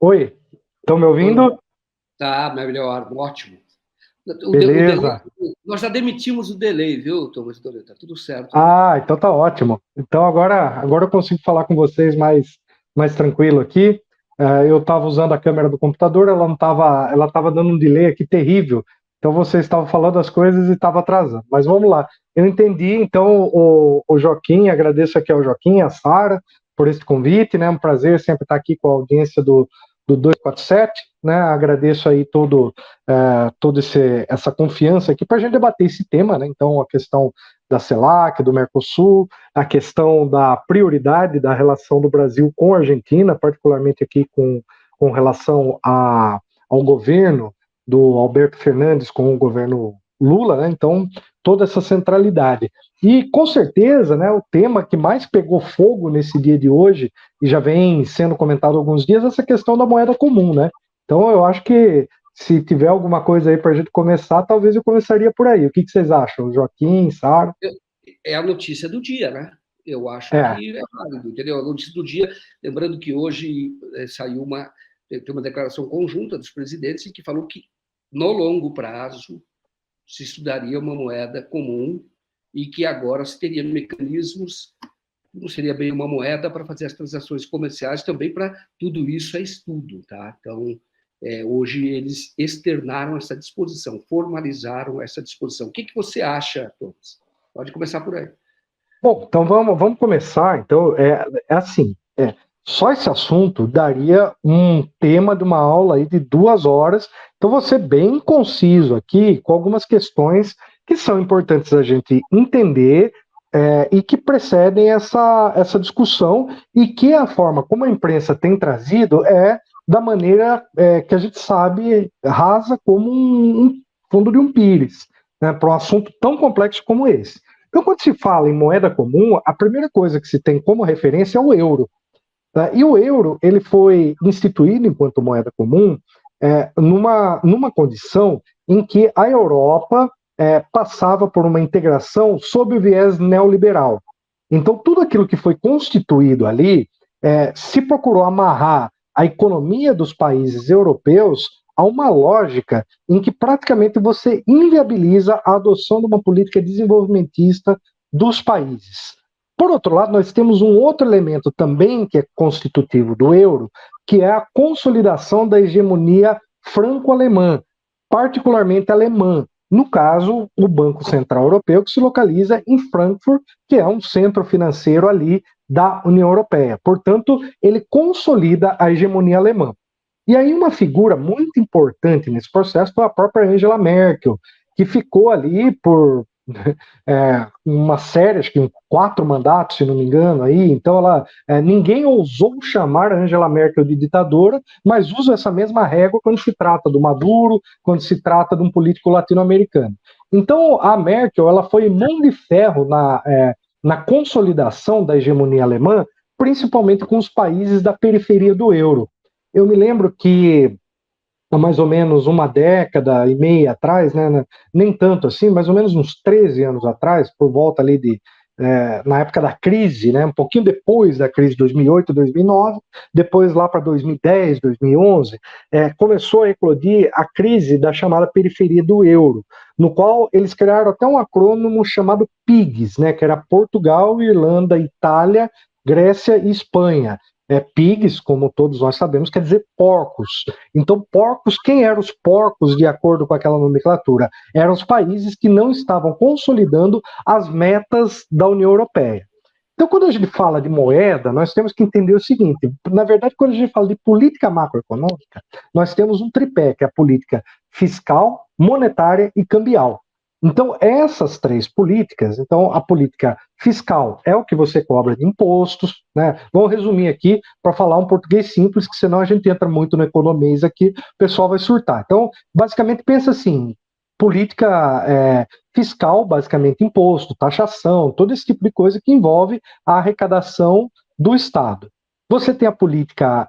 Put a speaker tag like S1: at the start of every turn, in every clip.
S1: Oi, estão me
S2: Oi,
S1: ouvindo?
S2: tá melhor, ótimo. O delay,
S1: Beleza.
S2: nós já demitimos o delay, viu, Thomas Doleto? Tá tudo certo aí.
S1: Ah, então tá ótimo. Então agora eu consigo falar com vocês mais tranquilo aqui. Eu estava usando a câmera do computador, ela estava dando um delay aqui terrível. Então você estava falando as coisas e estava atrasando. Mas vamos lá. Eu entendi, então, o Joaquim, agradeço aqui ao Joaquim, a Sara, por esse convite, né? Um prazer sempre estar aqui com a audiência do 247, né? Agradeço aí toda essa confiança aqui para a gente debater esse tema, né? Então, a questão da CELAC, do Mercosul, a questão da prioridade da relação do Brasil com a Argentina, particularmente aqui com relação ao governo do Alberto Fernandes com o governo Lula, né? Então, toda essa centralidade. E, com certeza, né, o tema que mais pegou fogo nesse dia de hoje, e já vem sendo comentado há alguns dias, é essa questão da moeda comum, né? Então, eu acho que se tiver alguma coisa aí para a gente começar, talvez eu começaria por aí. O que vocês acham, Joaquim, Sara?
S2: É a notícia do dia, né? Eu acho
S1: É,
S2: que é válido, entendeu? A notícia do dia, lembrando que hoje saiu tem uma declaração conjunta dos presidentes em que falou que, no longo prazo, se estudaria uma moeda comum e que agora se teria mecanismos, não seria bem uma moeda para fazer as transações comerciais, também para tudo isso é estudo, tá? Então, hoje eles externaram essa disposição, formalizaram essa disposição. O que você acha, Thomas? Pode começar por aí.
S1: bom, então vamos começar. Então, é assim, só esse assunto daria um tema de uma aula aí de 2 horas. Então, vou ser bem conciso aqui com algumas questões que são importantes a gente entender e que precedem essa discussão e que a forma como a imprensa tem trazido é da maneira que a gente sabe rasa como um fundo de um pires, né, para um assunto tão complexo como esse. Então, quando se fala em moeda comum, a primeira coisa que se tem como referência é o euro. Tá? E o euro ele foi instituído enquanto moeda comum numa condição em que a Europa passava por uma integração sob o viés neoliberal. Então, tudo aquilo que foi constituído ali se procurou amarrar a economia dos países europeus a uma lógica em que praticamente você inviabiliza a adoção de uma política desenvolvimentista dos países. Por outro lado, nós temos um outro elemento também que é constitutivo do euro, que é a consolidação da hegemonia franco-alemã, particularmente alemã. No caso, o Banco Central Europeu, que se localiza em Frankfurt, que é um centro financeiro ali da União Europeia. Portanto, ele consolida a hegemonia alemã. E aí uma figura muito importante nesse processo foi a própria Angela Merkel, que ficou ali por uma série, acho que 4 mandatos, se não me engano, aí. Então ninguém ousou chamar a Angela Merkel de ditadora, mas usa essa mesma régua quando se trata do Maduro, quando se trata de um político latino-americano. Então a Merkel ela foi mão de ferro na consolidação da hegemonia alemã, principalmente com os países da periferia do euro. Eu me lembro que há mais ou menos uma década e meia atrás, né, nem tanto assim, mais ou menos uns 13 anos atrás, por volta ali na época da crise, né, um pouquinho depois da crise de 2008, 2009, depois lá para 2010, 2011, começou a eclodir a crise da chamada periferia do euro, no qual eles criaram até um acrônimo chamado PIGS, né, que era Portugal, Irlanda, Itália, Grécia e Espanha. Pigs, como todos nós sabemos, quer dizer porcos. Então, porcos, quem eram os porcos de acordo com aquela nomenclatura? Eram os países que não estavam consolidando as metas da União Europeia. Então, quando a gente fala de moeda, nós temos que entender o seguinte: na verdade, quando a gente fala de política macroeconômica, nós temos um tripé, que é a política fiscal, monetária e cambial. Então, essas três políticas, então a política fiscal é o que você cobra de impostos, né? Vamos resumir aqui para falar um português simples, que senão a gente entra muito no economês aqui, o pessoal vai surtar. Então, basicamente pensa assim, política fiscal, basicamente imposto, taxação, todo esse tipo de coisa que envolve a arrecadação do Estado. Você tem a política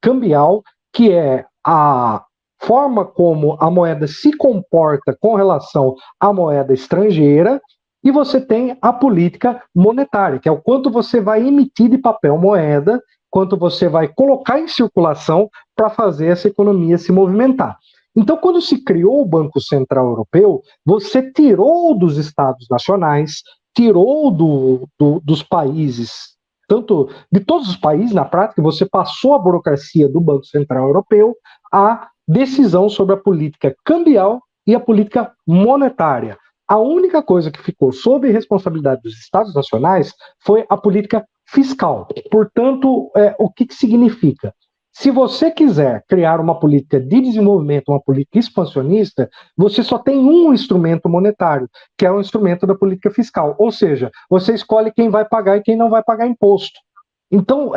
S1: cambial, que é a forma como a moeda se comporta com relação à moeda estrangeira, e você tem a política monetária, que é o quanto você vai emitir de papel moeda quanto você vai colocar em circulação para fazer essa economia se movimentar. Então, quando se criou o Banco Central Europeu, você tirou dos estados nacionais, tirou dos países, tanto de todos os países, na prática, você passou a burocracia do Banco Central Europeu à decisão sobre a política cambial e a política monetária. A única coisa que ficou sob responsabilidade dos Estados nacionais foi a política fiscal. Portanto, o que significa? Se você quiser criar uma política de desenvolvimento, uma política expansionista, você só tem um instrumento monetário, que é o instrumento da política fiscal. Ou seja, você escolhe quem vai pagar e quem não vai pagar imposto. Então,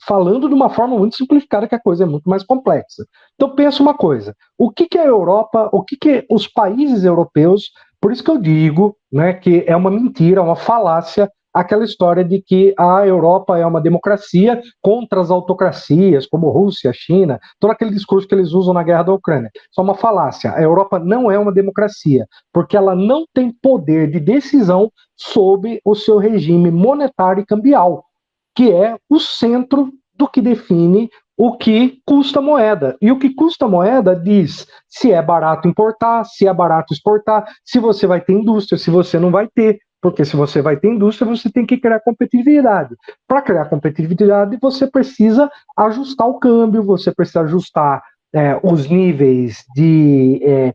S1: falando de uma forma muito simplificada, que a coisa é muito mais complexa. Então, pensa uma coisa: o que a Europa, o que os países europeus, por isso que eu digo, né, que é uma mentira, uma falácia, aquela história de que a Europa é uma democracia contra as autocracias, como Rússia, China, todo aquele discurso que eles usam na guerra da Ucrânia. Isso é uma falácia. A Europa não é uma democracia, porque ela não tem poder de decisão sobre o seu regime monetário e cambial, que é o centro do que define o que custa moeda. E o que custa moeda diz se é barato importar, se é barato exportar, se você vai ter indústria, se você não vai ter. Porque se você vai ter indústria, você tem que criar competitividade. Para criar competitividade, você precisa ajustar o câmbio, você precisa ajustar os níveis de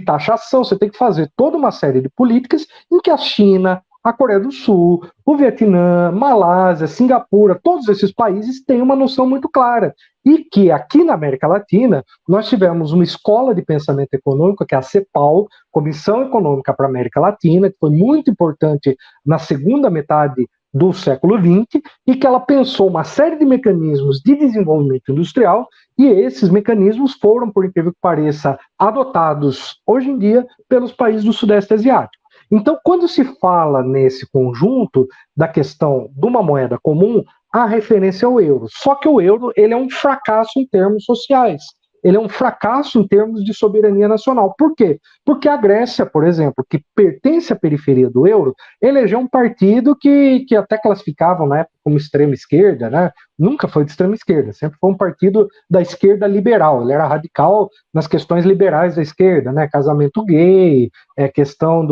S1: taxação, você tem que fazer toda uma série de políticas em que a China, a Coreia do Sul, o Vietnã, Malásia, Singapura, todos esses países têm uma noção muito clara. E que aqui na América Latina, nós tivemos uma escola de pensamento econômico, que é a CEPAL, Comissão Econômica para a América Latina, que foi muito importante na segunda metade do século XX, e que ela pensou uma série de mecanismos de desenvolvimento industrial, e esses mecanismos foram, por incrível que pareça, adotados hoje em dia pelos países do Sudeste Asiático. Então, quando se fala nesse conjunto da questão de uma moeda comum, a referência é o euro. Só que o euro ele é um fracasso em termos sociais. Ele é um fracasso em termos de soberania nacional. Por quê? Porque a Grécia, por exemplo, que pertence à periferia do euro, elegeu um partido que até classificavam na época como extrema esquerda, né? Nunca foi de extrema esquerda, sempre foi um partido da esquerda liberal. Ele era radical nas questões liberais da esquerda, né? Casamento gay, questão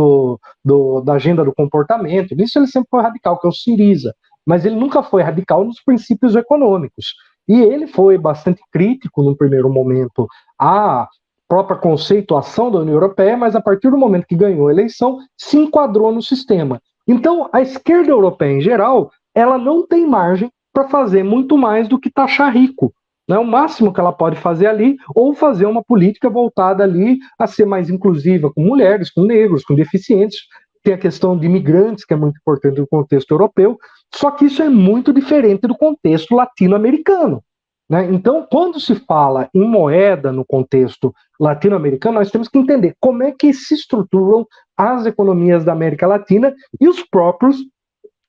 S1: da agenda do comportamento. Nisso ele sempre foi radical, que é o Syriza. Mas ele nunca foi radical nos princípios econômicos. E ele foi bastante crítico, no primeiro momento, à própria conceituação da União Europeia, mas a partir do momento que ganhou a eleição, se enquadrou no sistema. Então, a esquerda europeia, em geral, ela não tem margem para fazer muito mais do que taxar rico. Né? O máximo que ela pode fazer ali, ou fazer uma política voltada ali a ser mais inclusiva com mulheres, com negros, com deficientes. Tem a questão de imigrantes, que é muito importante no contexto europeu, só que isso é muito diferente do contexto latino-americano. Né? Então, quando se fala em moeda no contexto latino-americano, nós temos que entender como é que se estruturam as economias da América Latina e os próprios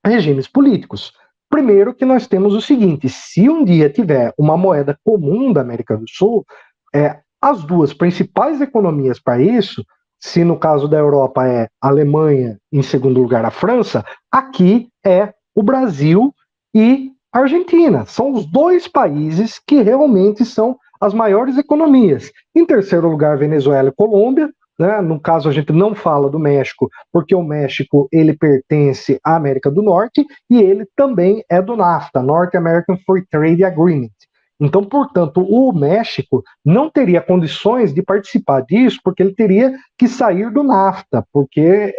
S1: regimes políticos. Primeiro que nós temos o seguinte: se um dia tiver uma moeda comum da América do Sul, as duas principais economias para isso, se no caso da Europa é a Alemanha, em segundo lugar a França, aqui é o Brasil e a Argentina. São os dois países que realmente são as maiores economias. Em terceiro lugar, Venezuela e Colômbia. Né? No caso, a gente não fala do México, porque o México ele pertence à América do Norte e ele também é do NAFTA, North American Free Trade Agreement. Então, portanto, o México não teria condições de participar disso, porque ele teria que sair do NAFTA, porque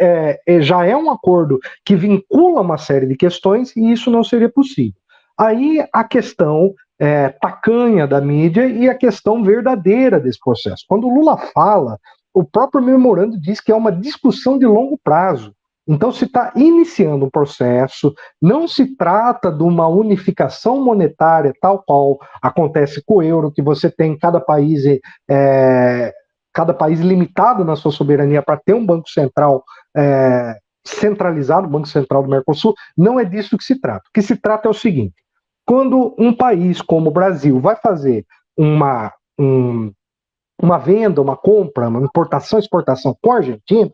S1: já é um acordo que vincula uma série de questões e isso não seria possível. Aí a questão tacanha da mídia e a questão verdadeira desse processo. Quando o Lula fala, o próprio memorando diz que é uma discussão de longo prazo. Então, se está iniciando um processo, não se trata de uma unificação monetária tal qual acontece com o euro, que você tem cada país limitado na sua soberania para ter um banco central centralizado, o Banco Central do Mercosul. Não é disso que se trata. O que se trata é o seguinte: quando um país como o Brasil vai fazer uma venda, uma compra, uma importação, exportação com a Argentina,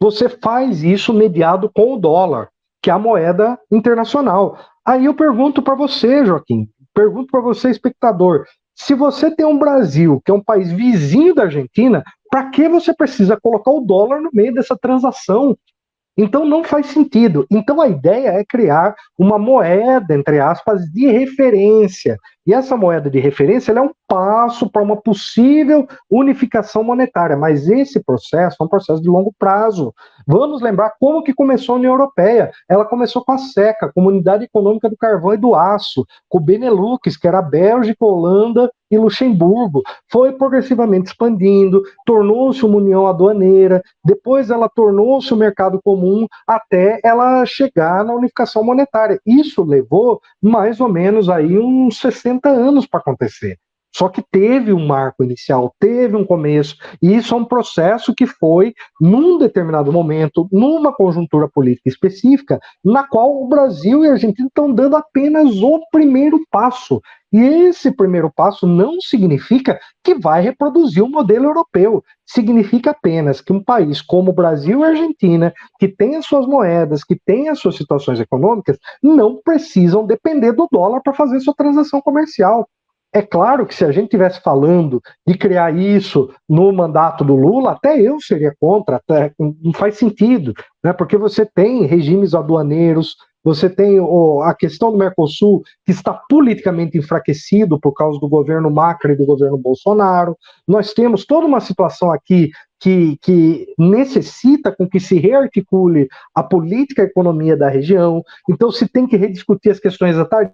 S1: você faz isso mediado com o dólar, que é a moeda internacional. Aí eu pergunto para você, Joaquim, pergunto para você, espectador, se você tem um Brasil, que é um país vizinho da Argentina, para que você precisa colocar o dólar no meio dessa transação? Então não faz sentido. Então a ideia é criar uma moeda, entre aspas, de referência. E essa moeda de referência ela é um passo para uma possível unificação monetária, mas esse processo é um processo de longo prazo. Vamos lembrar como que começou a União Europeia. Ela começou com a SECA, Comunidade Econômica do Carvão e do Aço, com o Benelux, que era a Bélgica, Holanda e Luxemburgo. Foi progressivamente expandindo, tornou-se uma união aduaneira, depois ela tornou-se o mercado comum, até ela chegar na unificação monetária. Isso levou mais ou menos aí uns 60 anos para acontecer. Só que teve um marco inicial, teve um começo, e isso é um processo que foi, num determinado momento, numa conjuntura política específica, na qual o Brasil e a Argentina estão dando apenas o primeiro passo. E esse primeiro passo não significa que vai reproduzir o modelo europeu. Significa apenas que um país como o Brasil e a Argentina, que tem as suas moedas, que tem as suas situações econômicas, não precisam depender do dólar para fazer sua transação comercial. É claro que se a gente estivesse falando de criar isso no mandato do Lula, até eu seria contra, até não faz sentido, né? Porque você tem regimes aduaneiros, você tem a questão do Mercosul, que está politicamente enfraquecido por causa do governo Macri e do governo Bolsonaro. Nós temos toda uma situação aqui que necessita com que se rearticule a política e a economia da região. Então se tem que rediscutir as questões da tarde,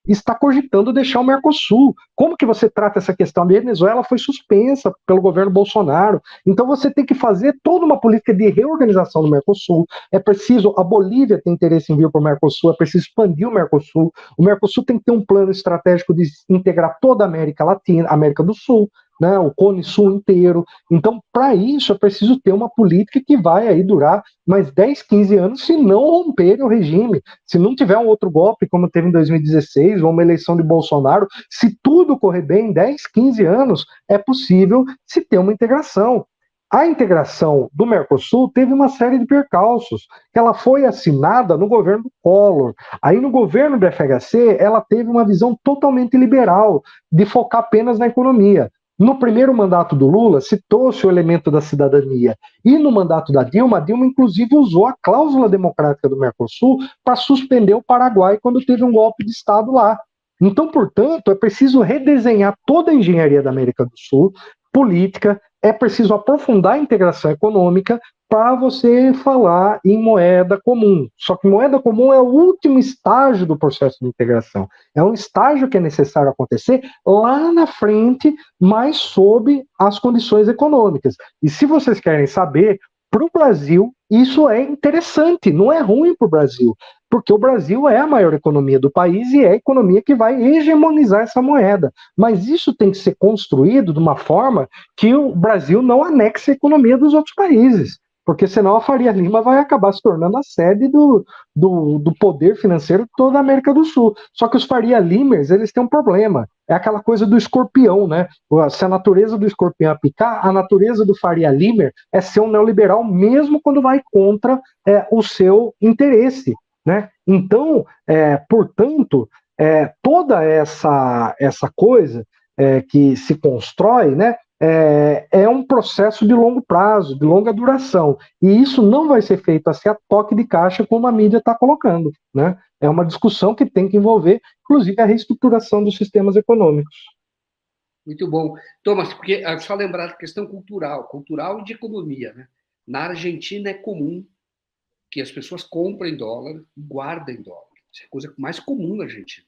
S1: está cogitando deixar o Mercosul. Como que você trata essa questão? A Venezuela foi suspensa pelo governo Bolsonaro. Então você tem que fazer toda uma política de reorganização do Mercosul. É preciso, a Bolívia tem interesse em vir para o Mercosul, é preciso expandir o Mercosul. O Mercosul tem que ter um plano estratégico de integrar toda a América Latina, América do Sul, né, o Cone Sul inteiro. Então, para isso, é preciso ter uma política que vai aí durar mais 10, 15 anos, se não romper o regime, se não tiver um outro golpe, como teve em 2016, ou uma eleição de Bolsonaro, se tudo correr bem, 10, 15 anos, é possível se ter uma integração. A integração do Mercosul teve uma série de percalços, que ela foi assinada no governo do Collor. Aí no governo do FHC, ela teve uma visão totalmente liberal, de focar apenas na economia. No primeiro mandato do Lula, citou-se o elemento da cidadania. E no mandato da Dilma, a Dilma inclusive usou a cláusula democrática do Mercosul para suspender o Paraguai quando teve um golpe de Estado lá. Então, portanto, é preciso redesenhar toda a engenharia da América do Sul, política, é preciso aprofundar a integração econômica para você falar em moeda comum. Só que moeda comum é o último estágio do processo de integração. É um estágio que é necessário acontecer lá na frente, mas sob as condições econômicas. E se vocês querem saber, para o Brasil, isso é interessante, não é ruim para o Brasil, porque o Brasil é a maior economia do país e é a economia que vai hegemonizar essa moeda. Mas isso tem que ser construído de uma forma que o Brasil não anexe a economia dos outros países, porque senão a Faria Lima vai acabar se tornando a sede do poder financeiro de toda a América do Sul. Só que os Faria Limers, eles têm um problema, é aquela coisa do escorpião, né? Se a natureza do escorpião é picar, a natureza do Faria Limer é ser um neoliberal mesmo quando vai contra o seu interesse, né? Então, portanto, toda essa coisa que se constrói, né? É um processo de longo prazo, de longa duração. E isso não vai ser feito assim a toque de caixa, como a mídia está colocando, né? É uma discussão que tem que envolver, inclusive, a reestruturação dos sistemas econômicos.
S2: Muito bom. Thomas, porque só lembrar da questão cultural e de economia, né? Na Argentina é comum que as pessoas comprem dólar e guardem dólar. Isso é a coisa mais comum na Argentina.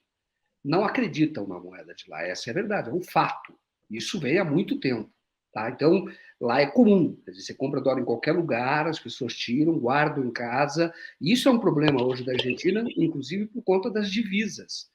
S2: Não acreditam na moeda de lá, essa é a verdade, é um fato. Isso vem há muito tempo. Tá? Então, lá é comum. Quer dizer, você compra dólar em qualquer lugar, as pessoas tiram, guardam em casa. E isso é um problema hoje da Argentina, inclusive por conta das divisas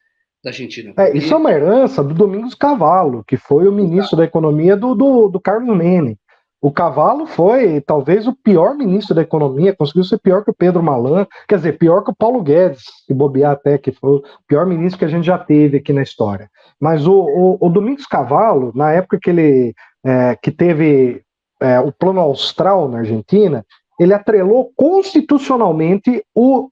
S2: da Argentina. Porque...
S1: Isso é uma herança do Domingos Cavallo, que foi o ministro da Economia do Carlos Menem. O Cavallo foi talvez o pior ministro da Economia, conseguiu ser pior que o Pedro Malan, quer dizer, pior que o Paulo Guedes, se bobear até, que foi o pior ministro que a gente já teve aqui na história. Mas o Domingos Cavallo, na época que ele que teve o Plano Austral na Argentina, ele atrelou constitucionalmente o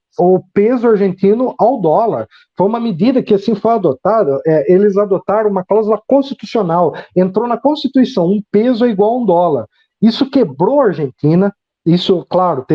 S1: peso argentino ao dólar. Foi uma medida que assim foi adotada, eles adotaram uma cláusula constitucional, entrou na Constituição, um peso é igual a um dólar. Isso quebrou a Argentina, isso, claro,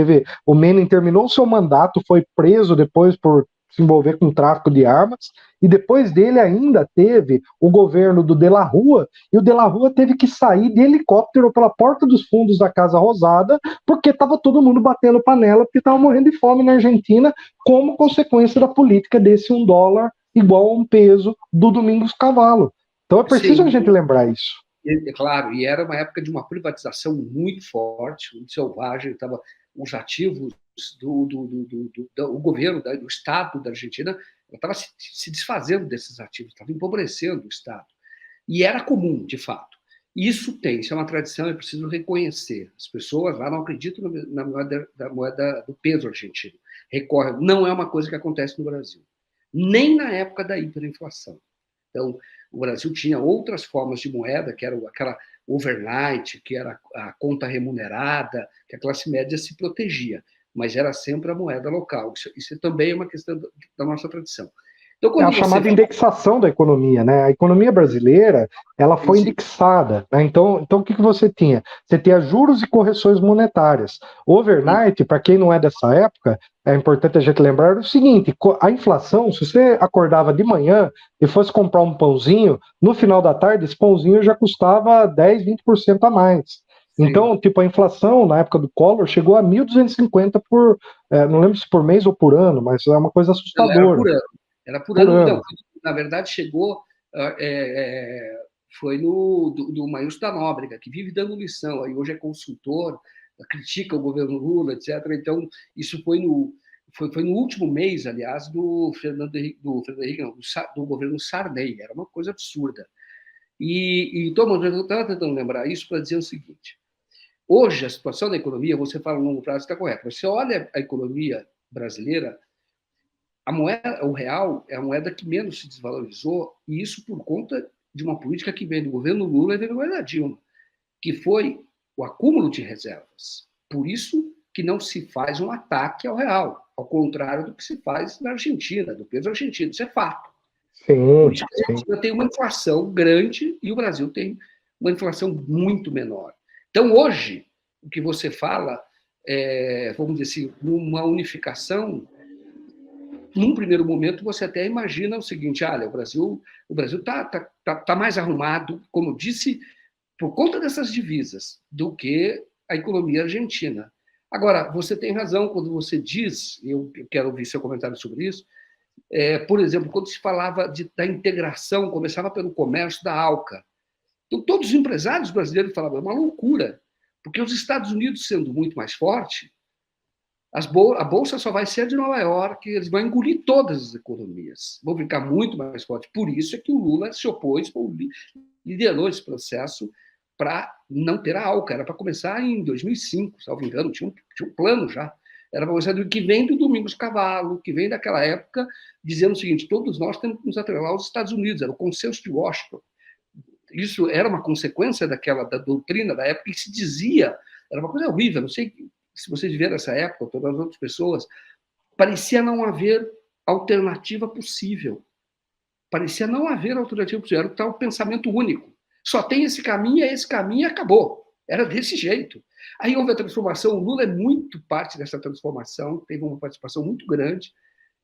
S1: o Menem terminou o seu mandato, foi preso depois por se envolver com tráfico de armas, e depois dele ainda teve o governo do De La Rua, e o De La Rua teve que sair de helicóptero pela porta dos fundos da Casa Rosada, porque estava todo mundo batendo panela, porque estava morrendo de fome na Argentina, como consequência da política desse um dólar igual a um peso do Domingos Cavalo. Então é preciso a gente lembrar isso.
S2: É claro, e era uma época de uma privatização muito forte, muito selvagem, estava os ativos do governo, do Estado da Argentina, estava se desfazendo desses ativos, estava empobrecendo o Estado. E era comum, de fato. Isso é uma tradição, é preciso reconhecer. As pessoas lá não acreditam na moeda do peso argentino. Não é uma coisa que acontece no Brasil. Nem na época da hiperinflação. Então, o Brasil tinha outras formas de moeda, que era aquela overnight, que era a conta remunerada, que a classe média se protegia, mas era sempre a moeda local. Isso também é uma questão da nossa tradição.
S1: Então, é a chamada indexação da economia, né? A economia brasileira, ela foi indexada, né? Então o que você tinha? Você tinha juros e correções monetárias. Overnight, para quem não é dessa época, é importante a gente lembrar o seguinte: a inflação, se você acordava de manhã e fosse comprar um pãozinho, no final da tarde, esse pãozinho já custava 10, 20% a mais. Então, tipo, a inflação na época do Collor chegou a 1.250 não lembro se por mês ou por ano, mas é uma coisa assustadora.
S2: Era por ano. Era por ano. Não, na verdade, chegou. Foi do Maiúcio da Nóbrega, que vive dando lição. Aí hoje é consultor, critica o governo Lula, etc. Então, isso foi no último mês, aliás, do Fernando Henrique, não, do governo Sarney. Era uma coisa absurda. Thomas, eu estava tentando lembrar isso para dizer o seguinte: hoje, a situação da economia, você fala no longo prazo, está correto. Você olha a economia brasileira, o real é a moeda que menos se desvalorizou, e isso por conta de uma política que vem do governo Lula e vem do governo da Dilma, que foi o acúmulo de reservas. Por isso que não se faz um ataque ao real, ao contrário do que se faz na Argentina, do peso argentino. Isso é fato. Por isso que a Argentina tem uma inflação grande e o Brasil tem uma inflação muito menor. Então, hoje, o que você fala vamos dizer assim, uma unificação. Num primeiro momento, você até imagina o seguinte: olha, o Brasil tá mais arrumado, como eu disse, por conta dessas divisas, do que a economia argentina. Agora, você tem razão quando você diz, eu quero ouvir seu comentário sobre isso, por exemplo, quando se falava da integração, começava pelo comércio da ALCA. Então, todos os empresários brasileiros falavam: é uma loucura, porque os Estados Unidos, sendo muito mais forte, a bolsa só vai ser a de Nova York, eles vão engolir todas as economias, vão ficar muito mais fortes. Por isso é que o Lula se opôs, liderou esse processo para não ter a ALCA. Era para começar em 2005, salvo engano, tinha um plano já. Era para começar do que vem do Domingos Cavalo, que vem daquela época, dizendo o seguinte: todos nós temos que nos atrelar aos Estados Unidos, era o consenso de Washington. Isso era uma consequência da doutrina da época, e se dizia, era uma coisa horrível, não sei se vocês viram essa época, todas as outras pessoas, parecia não haver alternativa possível. Parecia não haver alternativa possível. Era o tal pensamento único. Só tem esse caminho, é esse caminho e acabou. Era desse jeito. Aí houve a transformação. O Lula é muito parte dessa transformação, teve uma participação muito grande,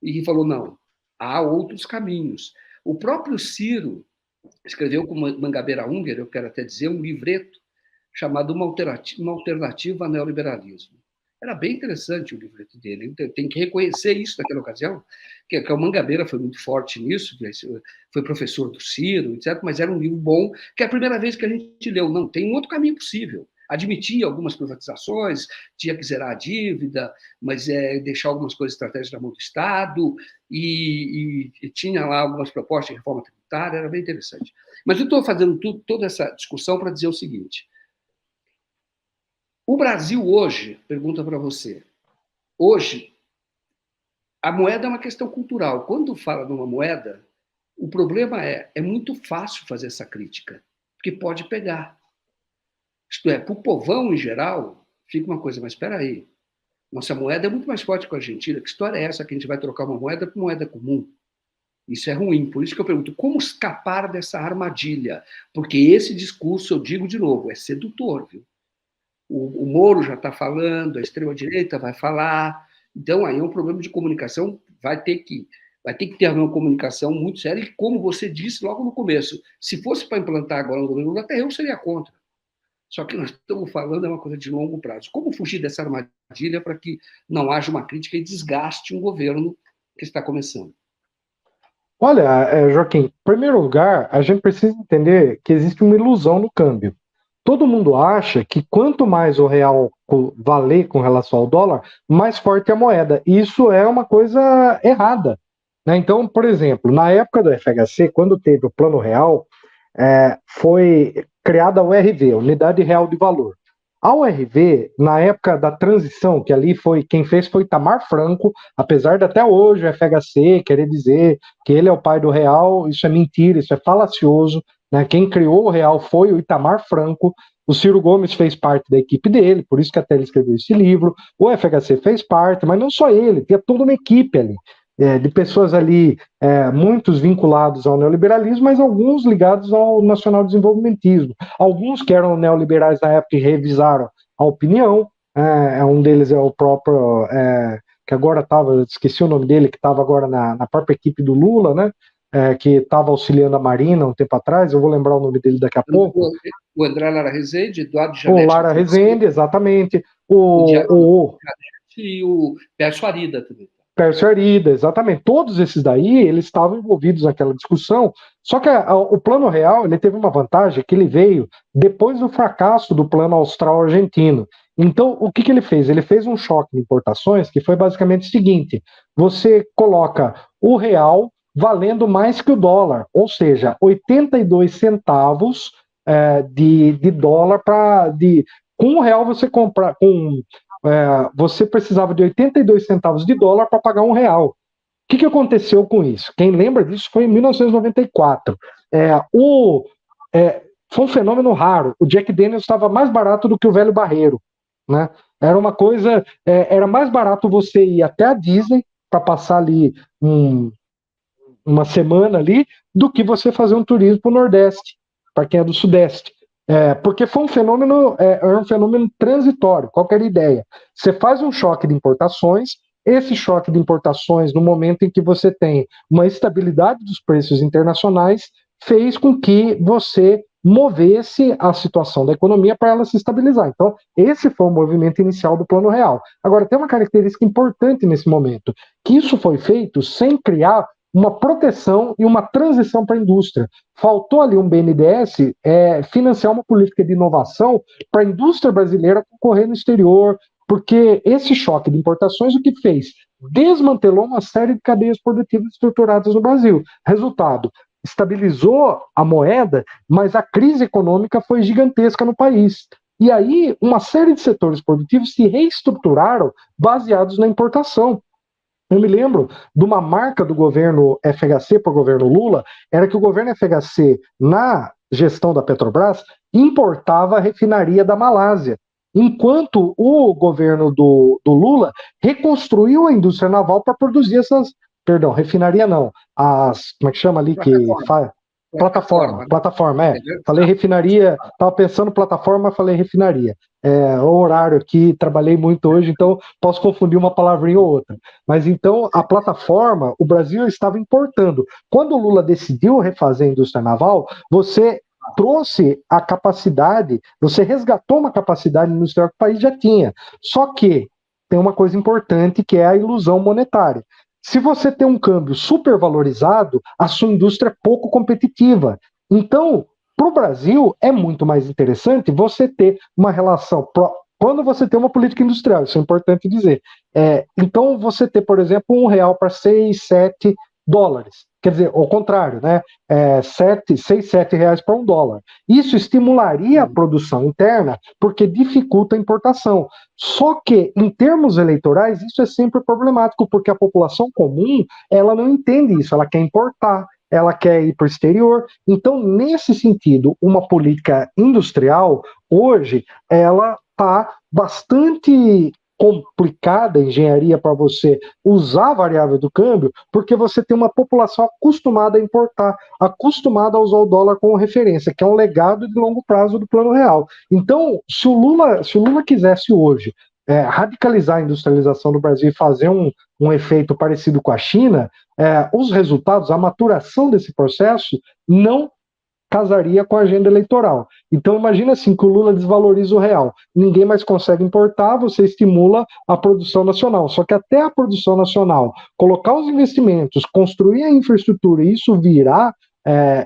S2: e falou: não, há outros caminhos. O próprio Ciro escreveu com Mangabeira Unger, eu quero até dizer, um livreto chamado Uma Alternativa ao Neoliberalismo. Era bem interessante o livreto dele. Tem que reconhecer isso naquela ocasião, que o Mangabeira foi muito forte nisso, foi professor do Ciro, etc., mas era um livro bom, que é a primeira vez que a gente leu. Não, tem um outro caminho possível. Admitia algumas privatizações, tinha que zerar a dívida, mas deixar algumas coisas estratégicas na mão do Estado, e tinha lá algumas propostas de reforma tributária, era bem interessante. Mas eu estou fazendo toda essa discussão para dizer o seguinte: o Brasil hoje, pergunta para você, hoje, a moeda é uma questão cultural. Quando fala numa moeda, o problema é muito fácil fazer essa crítica, porque pode pegar. Isto é, para o povão em geral, fica uma coisa: mas espera aí, Nossa moeda é muito mais forte que a Argentina. Que história é essa que a gente vai trocar uma moeda por moeda comum? Isso é ruim. Por isso que eu pergunto, como escapar dessa armadilha? Porque esse discurso, eu digo de novo, é sedutor. Viu? O Moro já está falando, a extrema-direita vai falar. Então, aí é um problema de comunicação. Vai ter que ter uma comunicação muito séria. E, como você disse logo no começo, se fosse para implantar agora no governo Lula, até eu seria contra. Só que nós estamos falando é uma coisa de longo prazo. Como fugir dessa armadilha para que não haja uma crítica e desgaste um governo que está começando?
S1: Olha, Joaquim, em primeiro lugar, a gente precisa entender que existe uma ilusão no câmbio. Todo mundo acha que quanto mais o real valer com relação ao dólar, mais forte é a moeda. Isso é uma coisa errada, né? Então, por exemplo, na época do FHC, quando teve o Plano Real, foi criada a URV, Unidade Real de Valor. A URV, na época da transição, que ali foi quem fez foi Itamar Franco, apesar de até hoje o FHC querer dizer que ele é o pai do real, isso é mentira, isso é falacioso, né? Quem criou o real foi o Itamar Franco, o Ciro Gomes fez parte da equipe dele, por isso que até ele escreveu esse livro, o FHC fez parte, mas não só ele, tinha toda uma equipe ali, de pessoas ali, muitos vinculados ao neoliberalismo, mas alguns ligados ao nacional-desenvolvimentismo. Alguns que eram neoliberais na época e revisaram a opinião, um deles é o próprio, que agora estava, esqueci o nome dele, que estava agora na própria equipe do Lula, né? Que estava auxiliando a Marina um tempo atrás, eu vou lembrar o nome dele daqui a pouco.
S2: O André Lara Rezende, Eduardo
S1: Janete. O Lara Rezende, exatamente.
S2: E o Pércio Arida também.
S1: Pércio Arida, exatamente. Todos esses daí, eles estavam envolvidos naquela discussão, só que o Plano Real, ele teve uma vantagem, que ele veio depois do fracasso do Plano Austral-Argentino. Então, o que ele fez? Ele fez um choque de importações, que foi basicamente o seguinte, você coloca o real valendo mais que o dólar, ou seja, 82 centavos de dólar com o real você compra, você precisava de 82 centavos de dólar para pagar R$1. O que aconteceu com isso? Quem lembra disso foi em 1994. Foi um fenômeno raro. O Jack Daniels estava mais barato do que o velho barreiro, né? Era uma coisa, era mais barato você ir até a Disney para passar ali uma semana ali, do que você fazer um turismo para o Nordeste, para quem é do Sudeste. Porque foi um fenômeno transitório, qualquer ideia. Você faz um choque de importações, esse choque de importações, no momento em que você tem uma estabilidade dos preços internacionais, fez com que você movesse a situação da economia para ela se estabilizar. Então, esse foi o movimento inicial do Plano Real. Agora, tem uma característica importante nesse momento, que isso foi feito sem criar uma proteção e uma transição para a indústria. Faltou ali um BNDES financiar uma política de inovação para a indústria brasileira concorrer no exterior, porque esse choque de importações o que fez? Desmantelou uma série de cadeias produtivas estruturadas no Brasil. Resultado, estabilizou a moeda, mas a crise econômica foi gigantesca no país. E aí, uma série de setores produtivos se reestruturaram baseados na importação. Eu me lembro de uma marca do governo FHC para o governo Lula, era que o governo FHC, na gestão da Petrobras, importava a refinaria da Malásia, enquanto o governo do Lula reconstruiu a indústria naval para produzir essas, refinaria não, como é que chama ali que faz? Plataforma, Falei refinaria, estava pensando plataforma, falei refinaria. O horário aqui, trabalhei muito hoje, então posso confundir uma palavrinha ou outra. Mas então, a plataforma, o Brasil estava importando. Quando o Lula decidiu refazer a indústria naval, você trouxe a capacidade, você resgatou uma capacidade industrial que o país já tinha. Só que tem uma coisa importante que é a ilusão monetária. Se você tem um câmbio supervalorizado, a sua indústria é pouco competitiva. Então, para o Brasil, é muito mais interessante você ter uma relação. Quando você tem uma política industrial, isso é importante dizer. Então, você ter, por exemplo, R$1 para 6, 7 dólares. Quer dizer, ao contrário, né? 6, 7 reais para $1. Isso estimularia a produção interna, porque dificulta a importação. Só que, em termos eleitorais, isso é sempre problemático, porque a população comum, ela não entende isso, ela quer importar, ela quer ir para o exterior. Então, nesse sentido, uma política industrial, hoje, ela está bastante complicada a engenharia para você usar a variável do câmbio, porque você tem uma população acostumada a importar, acostumada a usar o dólar como referência, que é um legado de longo prazo do Plano Real. Então, se o Lula quisesse hoje radicalizar a industrialização do Brasil e fazer um efeito parecido com a China, os resultados, a maturação desse processo não casaria com a agenda eleitoral. Então imagina assim que o Lula desvaloriza o real, ninguém mais consegue importar, você estimula a produção nacional, só que até a produção nacional, colocar os investimentos, construir a infraestrutura e isso virar,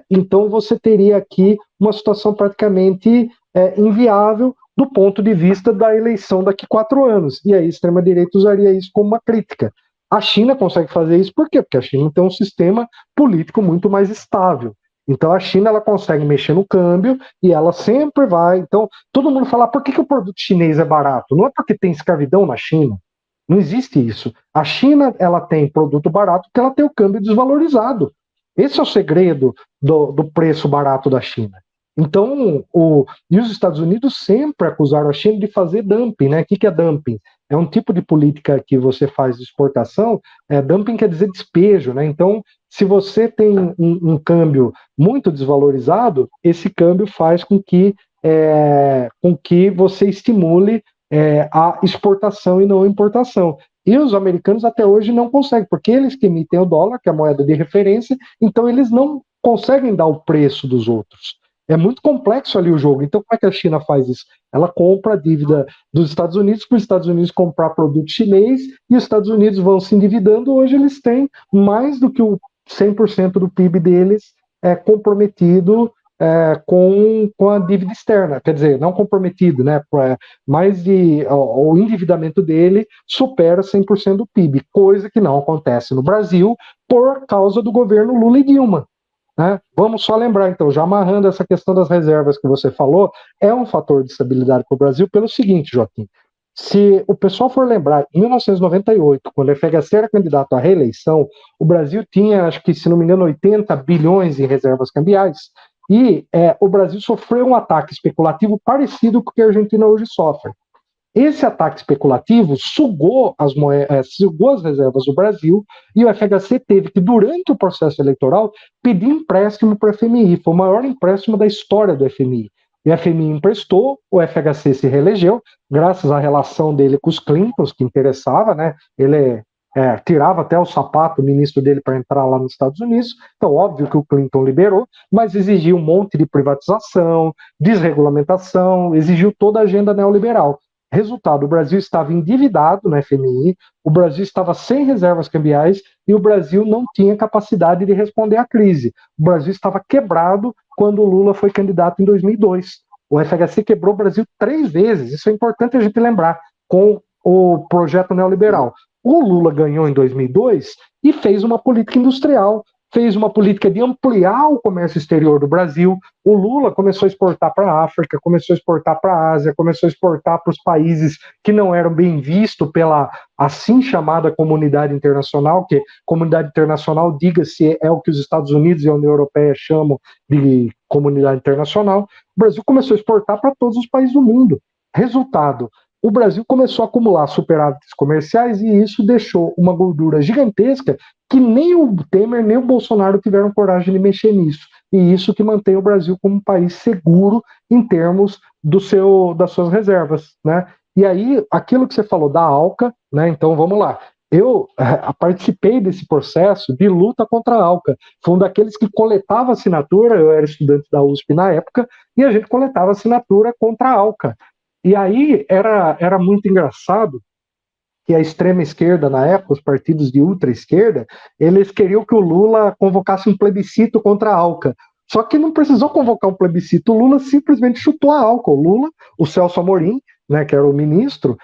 S1: então você teria aqui uma situação praticamente inviável do ponto de vista da eleição daqui 4 anos, e aí a extrema-direita usaria isso como uma crítica. A China consegue fazer isso por quê? Porque a China tem um sistema político muito mais estável. Então a China ela consegue mexer no câmbio e ela sempre vai. Então todo mundo fala, por que o produto chinês é barato? Não é porque tem escravidão na China. Não existe isso. A China ela tem produto barato porque ela tem o câmbio desvalorizado. Esse é o segredo do preço barato da China. Então, e os Estados Unidos sempre acusaram a China de fazer dumping, né? O que é dumping? É um tipo de política que você faz de exportação. Dumping quer dizer despejo, né? Então, se você tem um câmbio muito desvalorizado, esse câmbio faz com que você estimule a exportação e não a importação. E os americanos até hoje não conseguem, porque eles que emitem o dólar, que é a moeda de referência, então eles não conseguem dar o preço dos outros. É muito complexo ali o jogo. Então, como é que a China faz isso? Ela compra a dívida dos Estados Unidos para os Estados Unidos comprar produto chinês e os Estados Unidos vão se endividando. Hoje eles têm mais do que o 100% do PIB deles comprometido com a dívida externa. Quer dizer, não comprometido, né? O endividamento dele supera 100% do PIB, coisa que não acontece no Brasil por causa do governo Lula e Dilma. Né? Vamos só lembrar, então, já amarrando essa questão das reservas que você falou, é um fator de estabilidade para o Brasil pelo seguinte, Joaquim. Se o pessoal for lembrar, em 1998, quando o FHC era candidato à reeleição, o Brasil tinha, acho que, se não me engano, 80 bilhões em reservas cambiais, e o Brasil sofreu um ataque especulativo parecido com o que a Argentina hoje sofre. Esse ataque especulativo sugou as reservas do Brasil e o FHC teve que, durante o processo eleitoral, pedir empréstimo para o FMI. Foi o maior empréstimo da história do FMI. O FMI emprestou, o FHC se reelegeu, graças à relação dele com os Clintons, que interessava, né? Ele tirava até o sapato, o ministro dele, para entrar lá nos Estados Unidos. Então, óbvio que o Clinton liberou, mas exigiu um monte de privatização, desregulamentação, exigiu toda a agenda neoliberal. Resultado, o Brasil estava endividado no FMI, o Brasil estava sem reservas cambiais e o Brasil não tinha capacidade de responder à crise. O Brasil estava quebrado quando o Lula foi candidato em 2002. O FHC quebrou o Brasil 3 vezes, isso é importante a gente lembrar, com o projeto neoliberal. O Lula ganhou em 2002 e fez uma política industrial, fez uma política de ampliar o comércio exterior do Brasil. O Lula começou a exportar para a África, começou a exportar para a Ásia, começou a exportar para os países que não eram bem vistos pela assim chamada comunidade internacional, que comunidade internacional, diga-se, é o que os Estados Unidos e a União Europeia chamam de comunidade internacional. O Brasil começou a exportar para todos os países do mundo. Resultado, o Brasil começou a acumular superávites comerciais e isso deixou uma gordura gigantesca que nem o Temer nem o Bolsonaro tiveram coragem de mexer nisso. E isso que mantém o Brasil como um país seguro em termos das suas reservas. Né? E aí, aquilo que você falou da ALCA, né? Então vamos lá. Eu participei desse processo de luta contra a ALCA. Foi um daqueles que coletava assinatura, eu era estudante da USP na época, e a gente coletava assinatura contra a ALCA. E aí era muito engraçado que a extrema esquerda, na época, os partidos de ultra esquerda, eles queriam que o Lula convocasse um plebiscito contra a ALCA. Só que não precisou convocar um plebiscito, o Lula simplesmente chutou a ALCA. O Lula, o Celso Amorim, né, que era o ministro,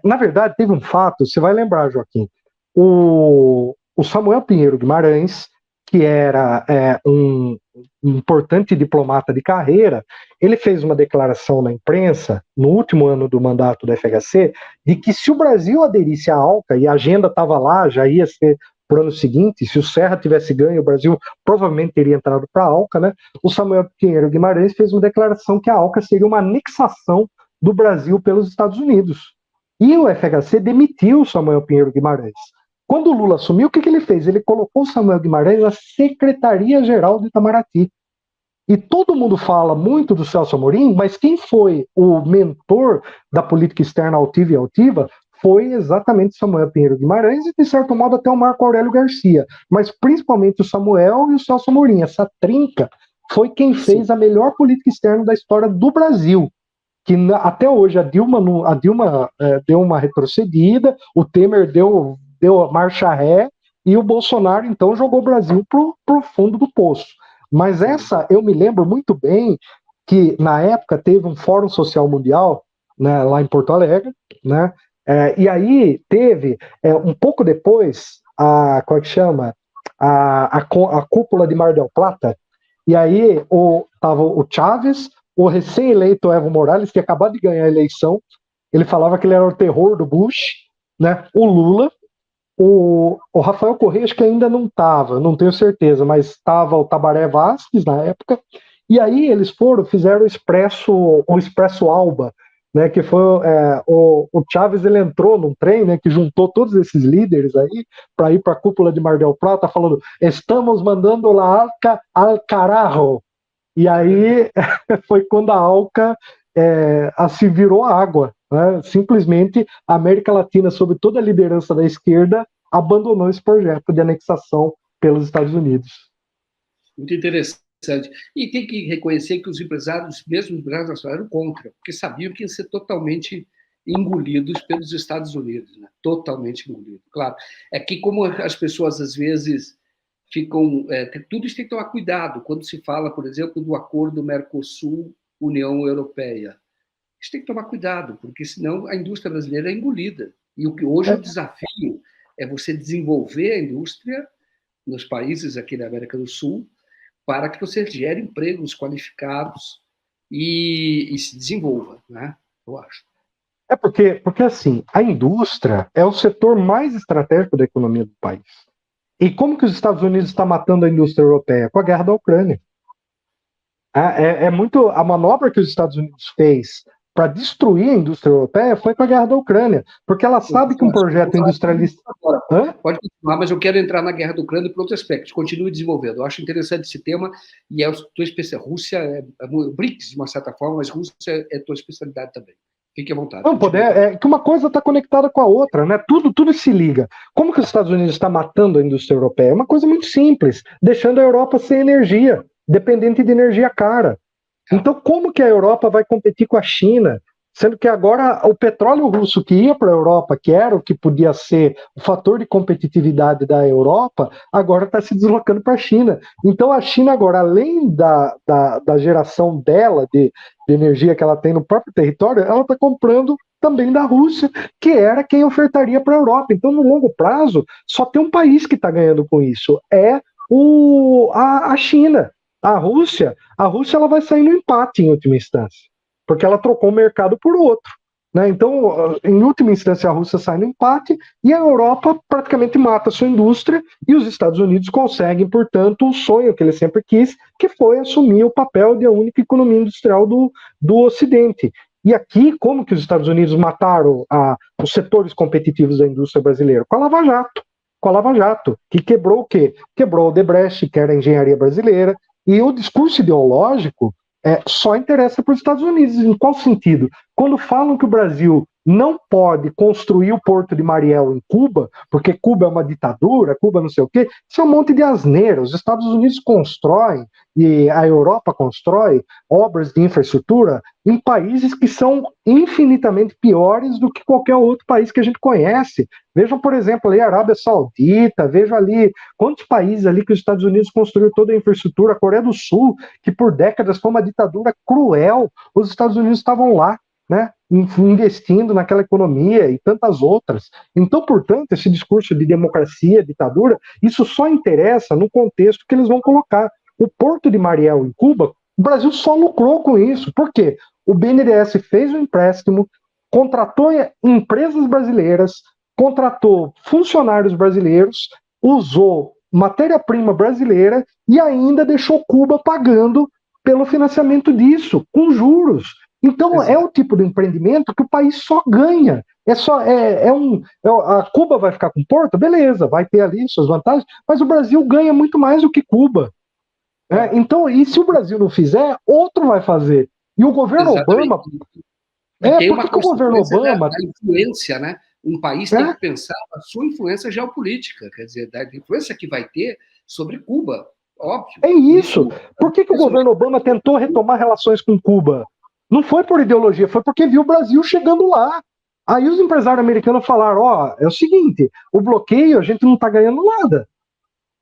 S1: na verdade teve um fato, você vai lembrar, Joaquim, o Samuel Pinheiro Guimarães, que era um importante diplomata de carreira, ele fez uma declaração na imprensa, no último ano do mandato do FHC, de que se o Brasil aderisse à ALCA, e a agenda estava lá, já ia ser para o ano seguinte, se o Serra tivesse ganho, o Brasil provavelmente teria entrado para a ALCA, né? O Samuel Pinheiro Guimarães fez uma declaração que a ALCA seria uma anexação do Brasil pelos Estados Unidos. E o FHC demitiu o Samuel Pinheiro Guimarães. Quando o Lula assumiu, o que ele fez? Ele colocou o Samuel Guimarães na Secretaria-Geral do Itamaraty. E todo mundo fala muito do Celso Amorim, mas quem foi o mentor da política externa altiva e altiva foi exatamente Samuel Pinheiro Guimarães e, de certo modo, até o Marco Aurélio Garcia. Mas principalmente o Samuel e o Celso Amorim. Essa trinca foi quem fez a melhor política externa da história do Brasil. Que até hoje a Dilma deu uma retrocedida, o Temer deu a marcha ré e o Bolsonaro, então, jogou o Brasil para o fundo do poço. Mas essa, eu me lembro muito bem que, na época, teve um Fórum Social Mundial, né, lá em Porto Alegre, né, e aí teve, um pouco depois, como é que chama? A cúpula de Mar del Plata, e aí tava o Chávez, o recém-eleito Evo Morales, que acabou de ganhar a eleição, ele falava que ele era o terror do Bush, né, o Lula, o Rafael Correa acho que ainda não estava, não tenho certeza, mas estava o Tabaré Vázquez na época, e aí eles fizeram o Expresso Alba, né, que foi o Chávez, ele entrou num trem, né, que juntou todos esses líderes aí para ir para a cúpula de Mar del Plata, falando, estamos mandando la Alca al carajo, e aí foi quando a Alca se virou água, né? Simplesmente a América Latina, sob toda a liderança da esquerda, abandonou esse projeto de anexação pelos Estados Unidos.
S2: Muito interessante. E tem que reconhecer que os empresários, mesmo os empresários nacionais, eram contra, porque sabiam que iam ser totalmente engolidos pelos Estados Unidos, né? Totalmente engolidos. Claro, é que como as pessoas às vezes ficam, tudo isso tem que tomar cuidado quando se fala, por exemplo, do acordo Mercosul-União Europeia. Isso tem que tomar cuidado, porque senão a indústria brasileira é engolida. E o que hoje o desafio é você desenvolver a indústria nos países aqui da América do Sul para que você gere empregos qualificados e se desenvolva, né? Eu acho.
S1: Porque assim, a indústria é o setor mais estratégico da economia do país. E como que os Estados Unidos estão matando a indústria europeia? Com a guerra da Ucrânia. Muito a manobra que os Estados Unidos fez para destruir a indústria europeia foi com a guerra da Ucrânia, porque ela sabe que um projeto industrialista...
S2: Pode continuar, mas eu quero entrar na guerra da Ucrânia por outro aspecto. Continue desenvolvendo. Eu acho interessante esse tema e a tua especialidade. Rússia BRICS, de uma certa forma, mas Rússia é tua especialidade também. Fique à vontade.
S1: Não, que uma coisa está conectada com a outra, né? Tudo se liga. Como que os Estados Unidos está matando a indústria europeia? É uma coisa muito simples, deixando a Europa sem energia, dependente de energia cara. Então, como que a Europa vai competir com a China? Sendo que agora o petróleo russo que ia para a Europa, que era o que podia ser o fator de competitividade da Europa, agora está se deslocando para a China. Então a China agora, além da geração dela de energia que ela tem no próprio território, ela está comprando também da Rússia, que era quem ofertaria para a Europa. Então, no longo prazo, só tem um país que está ganhando com isso, a China. A Rússia ela vai sair no empate em última instância, porque ela trocou o mercado por outro, né? Então, em última instância, a Rússia sai no empate e a Europa praticamente mata a sua indústria e os Estados Unidos conseguem, portanto, o sonho que ele sempre quis, que foi assumir o papel de a única economia industrial do Ocidente. E aqui, como que os Estados Unidos mataram os setores competitivos da indústria brasileira? Com a Lava Jato. Com a Lava Jato, que quebrou o quê? Quebrou o Odebrecht, que era a engenharia brasileira. E o discurso ideológico só interessa para os Estados Unidos. Em qual sentido? Quando falam que o Brasil não pode construir o Porto de Mariel em Cuba, porque Cuba é uma ditadura, Cuba não sei o quê, isso é um monte de asneira. Os Estados Unidos constroem, e a Europa constrói, obras de infraestrutura em países que são infinitamente piores do que qualquer outro país que a gente conhece. Vejam, por exemplo, ali a Arábia Saudita, vejam ali quantos países ali que os Estados Unidos construiu toda a infraestrutura, a Coreia do Sul, que por décadas foi uma ditadura cruel, os Estados Unidos estavam lá, né, investindo naquela economia e tantas outras. Então, portanto, esse discurso de democracia, ditadura, isso só interessa no contexto que eles vão colocar. O Porto de Mariel, em Cuba, o Brasil só lucrou com isso. Por quê? O BNDES fez um empréstimo, contratou empresas brasileiras, contratou funcionários brasileiros, usou matéria-prima brasileira e ainda deixou Cuba pagando pelo financiamento disso, com juros. Então, é o tipo de empreendimento que o país só ganha. A Cuba vai ficar com Porto, beleza, vai ter ali suas vantagens, mas o Brasil ganha muito mais do que Cuba. Né? Então, e se o Brasil não fizer, outro vai fazer. E o governo
S2: Exatamente.
S1: Obama.
S2: E tem
S1: Por
S2: uma
S1: que o governo
S2: consequência
S1: Obama.
S2: da influência, né? Um país tem
S1: É,
S2: que pensar na sua influência geopolítica, quer dizer, da influência que vai ter sobre Cuba, óbvio.
S1: é isso. Por que o governo Obama tentou retomar relações com Cuba? Não foi por ideologia, foi porque viu o Brasil chegando lá. Aí os empresários americanos falaram: ó, é o seguinte, o bloqueio a gente não está ganhando nada.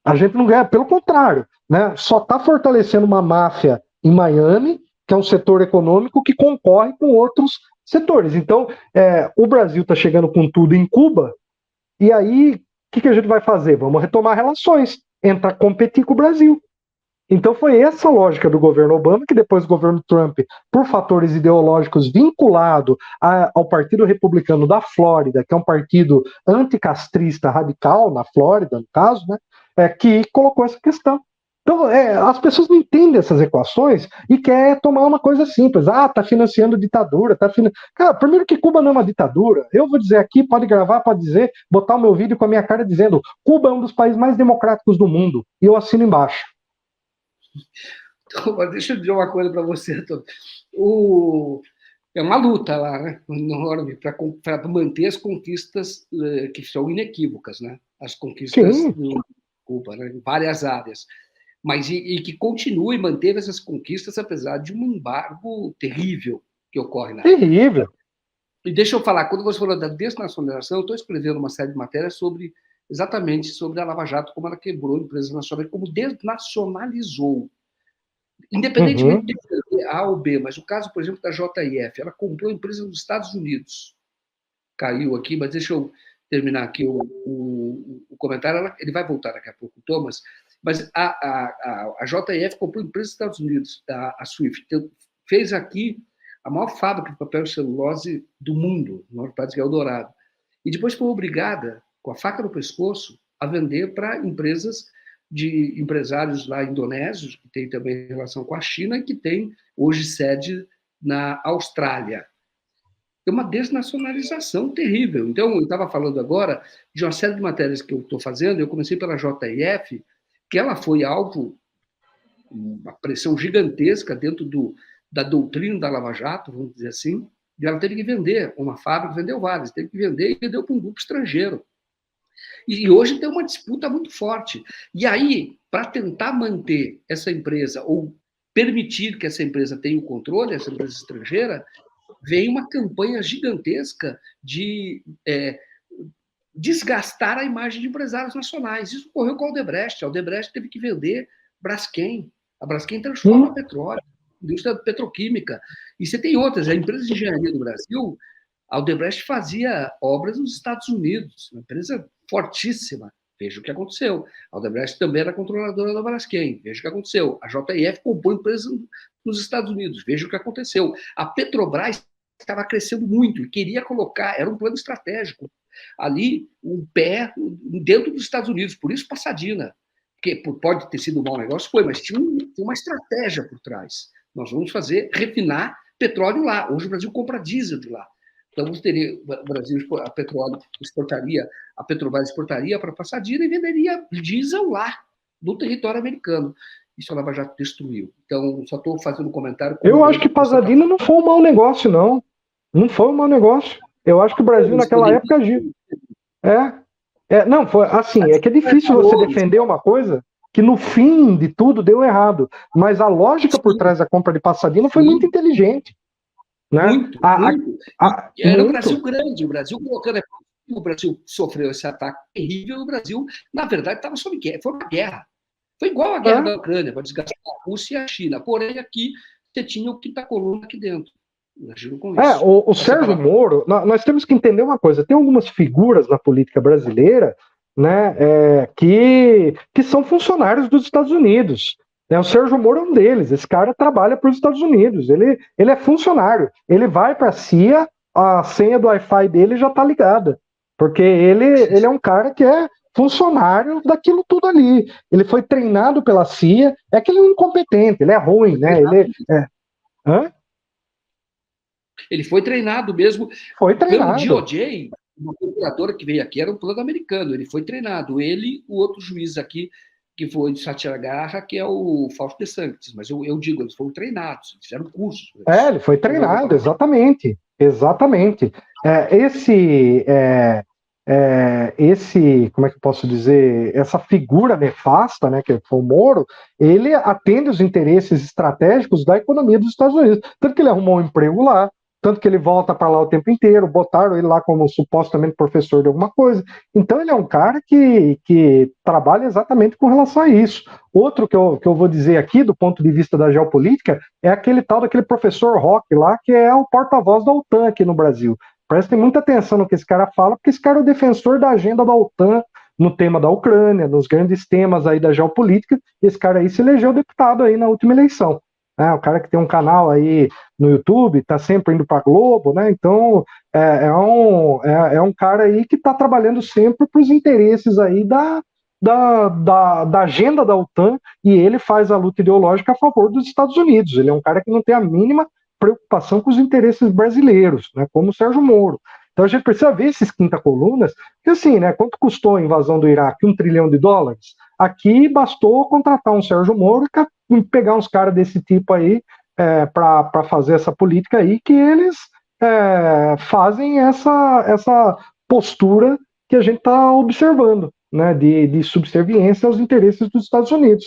S1: A gente não ganha, pelo contrário, né? Só está fortalecendo uma máfia em Miami, que é um setor econômico que concorre com outros setores. Então, o Brasil está chegando com tudo em Cuba, e aí o que a gente vai fazer? Vamos retomar relações, entrar, competir com o Brasil. Então foi essa lógica do governo Obama, que depois o governo Trump, por fatores ideológicos vinculado ao Partido Republicano da Flórida, que é um partido anticastrista radical na Flórida, no caso, né, que colocou essa questão. Então, as pessoas não entendem essas equações e querem tomar uma coisa simples. Ah, tá financiando ditadura, Cara, primeiro que Cuba não é uma ditadura. Eu vou dizer aqui, pode gravar, pode dizer, botar o meu vídeo com a minha cara dizendo: Cuba é um dos países mais democráticos do mundo. E eu assino embaixo.
S2: Então, deixa eu dizer uma coisa para você, Tom. É uma luta lá, né, enorme, para manter as conquistas que são inequívocas, né? As conquistas do Cuba, né, em várias áreas. Mas e que continue e manteve essas conquistas apesar de um embargo terrível que ocorre lá.
S1: Terrível.
S2: E deixa eu falar, quando você falou da desnacionalização, eu estou escrevendo uma série de matérias exatamente sobre a Lava Jato, como ela quebrou empresas nacionais, como desnacionalizou. Independentemente de A ou B, mas o caso, por exemplo, da JIF, ela comprou empresa nos Estados Unidos. Caiu aqui, mas deixa eu terminar aqui o comentário. Ele vai voltar daqui a pouco, Thomas. Mas a JIF comprou empresa nos Estados Unidos, a Swift. Então, fez aqui a maior fábrica de papel e celulose do mundo, no maior país, que é Eldorado. E depois foi obrigada, com a faca no pescoço, a vender para empresas de empresários lá indonésios, que tem também relação com a China, e que tem hoje sede na Austrália. É uma desnacionalização terrível. Então, eu estava falando agora de uma série de matérias que eu estou fazendo, eu comecei pela JIF, que ela foi alvo, uma pressão gigantesca dentro da doutrina da Lava Jato, vamos dizer assim, e ela teve que vender uma fábrica, vendeu várias, teve que vender e vendeu para um grupo estrangeiro. E hoje tem uma disputa muito forte. E aí, para tentar manter essa empresa, ou permitir que essa empresa tenha o controle, essa empresa estrangeira, vem uma campanha gigantesca de desgastar a imagem de empresários nacionais. Isso ocorreu com a Odebrecht. A Odebrecht teve que vender Braskem. A Braskem transforma petróleo, indústria petroquímica. E você tem outras. A empresa de engenharia do Brasil, a Odebrecht fazia obras nos Estados Unidos, uma empresa fortíssima. Veja o que aconteceu. A Odebrecht também era controladora da Braskem. Veja o que aconteceu. A JIF comprou empresas nos Estados Unidos. Veja o que aconteceu. A Petrobras estava crescendo muito e queria colocar, era um plano estratégico, ali um pé dentro dos Estados Unidos. Por isso Pasadena, que pode ter sido um mau negócio, foi, mas tinha uma estratégia por trás. Nós vamos refinar petróleo lá. Hoje o Brasil compra diesel de lá. Então, o Brasil, a petróleo exportaria, a Petrobras exportaria para Pasadena e venderia diesel lá, no território americano. Isso a Lava Jato destruiu. Então, só estou fazendo um comentário.
S1: Eu acho que Pasadena não foi um mau negócio, não. Não foi um mau negócio. Eu acho que o Brasil, naquela época, agiu. Não, foi assim, é que é difícil você defender uma coisa que no fim de tudo deu errado. Mas a lógica por trás da compra de Pasadena foi muito inteligente. Né?
S2: Muito. Era um Brasil grande, o Brasil colocando. O Brasil sofreu esse ataque terrível, o Brasil, na verdade, estava sob guerra. Foi uma guerra. Foi igual a guerra da Ucrânia, para desgastar a Rússia e a China. Porém, aqui você tinha o quinta coluna aqui dentro.
S1: O Sérgio Moro, nós temos que entender uma coisa: tem algumas figuras na política brasileira, né, que são funcionários dos Estados Unidos. O Sérgio Moro é um deles. Esse cara trabalha para os Estados Unidos. Ele é funcionário. Ele vai para a CIA, a senha do Wi-Fi dele já está ligada. Porque ele é um cara que é funcionário daquilo tudo ali. Ele foi treinado pela CIA. É que ele é incompetente, ele é ruim, né? Hã?
S2: Ele foi treinado mesmo
S1: Foi
S2: pelo
S1: treinado.
S2: DOJ, uma procuradora que veio aqui, era um plano americano, ele foi treinado, ele o outro juiz aqui, que foi de Satyagraha, que é o Fausto de Sanctis, mas eu digo, eles foram treinados, eles fizeram cursos para isso.
S1: Ele foi treinado, exatamente. Exatamente. É, como é que eu posso dizer, essa figura nefasta, né, que foi o Moro, ele atende os interesses estratégicos da economia dos Estados Unidos. Tanto que ele arrumou um emprego lá, tanto que ele volta para lá o tempo inteiro, botaram ele lá como supostamente professor de alguma coisa. Então ele é um cara que trabalha exatamente com relação a isso. Outro que eu vou dizer aqui, do ponto de vista da geopolítica, é aquele tal daquele professor Roque lá, que é o porta-voz da OTAN aqui no Brasil. Prestem muita atenção no que esse cara fala, porque esse cara é o defensor da agenda da OTAN no tema da Ucrânia, nos grandes temas aí da geopolítica. Esse cara aí se elegeu deputado aí na última eleição. O cara que tem um canal aí no YouTube, está sempre indo para a Globo, né? Então é um cara aí que está trabalhando sempre para os interesses aí da agenda da OTAN, e ele faz a luta ideológica a favor dos Estados Unidos. Ele é um cara que não tem a mínima preocupação com os interesses brasileiros, né, como o Sérgio Moro. Então a gente precisa ver esses quinta colunas, que assim, né, quanto custou a invasão do Iraque? $1 trilhão. Aqui bastou contratar um Sérgio Moro e pegar uns caras desse tipo aí para fazer essa política aí, que eles fazem essa postura que a gente está observando, né, de subserviência aos interesses dos Estados Unidos.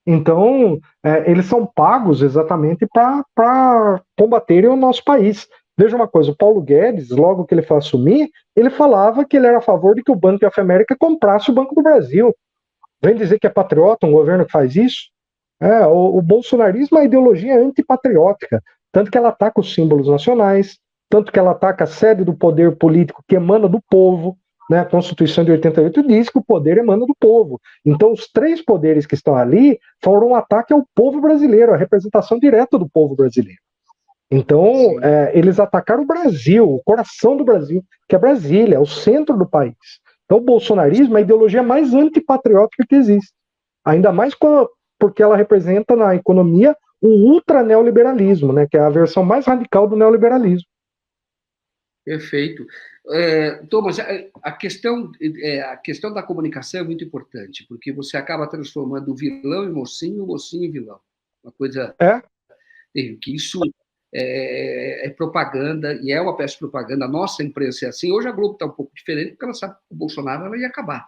S1: Então, eles são pagos exatamente para combaterem o nosso país. Veja uma coisa, o Paulo Guedes, logo que ele foi assumir, ele falava que ele era a favor de que o Banco of America comprasse o Banco do Brasil. Vem dizer que é patriota um governo que faz isso? O bolsonarismo é uma ideologia antipatriótica, tanto que ela ataca os símbolos nacionais, tanto que ela ataca a sede do poder político que emana do povo, né? A Constituição de 88 diz que o poder emana do povo. Então, os três poderes que estão ali foram um ataque ao povo brasileiro, a representação direta do povo brasileiro. Então, eles atacaram o Brasil, o coração do Brasil, que é Brasília, é o centro do país. Então, o bolsonarismo é a ideologia mais antipatriótica que existe. Ainda mais porque ela representa na economia o ultra-neoliberalismo, né, que é a versão mais radical do neoliberalismo.
S2: Perfeito. Thomas, a questão da comunicação é muito importante, porque você acaba transformando o vilão em mocinho, o mocinho em vilão. Uma coisa que isso é propaganda, e é uma peça de propaganda. A nossa imprensa é assim. Hoje a Globo está um pouco diferente, porque ela sabe que o Bolsonaro ela ia acabar.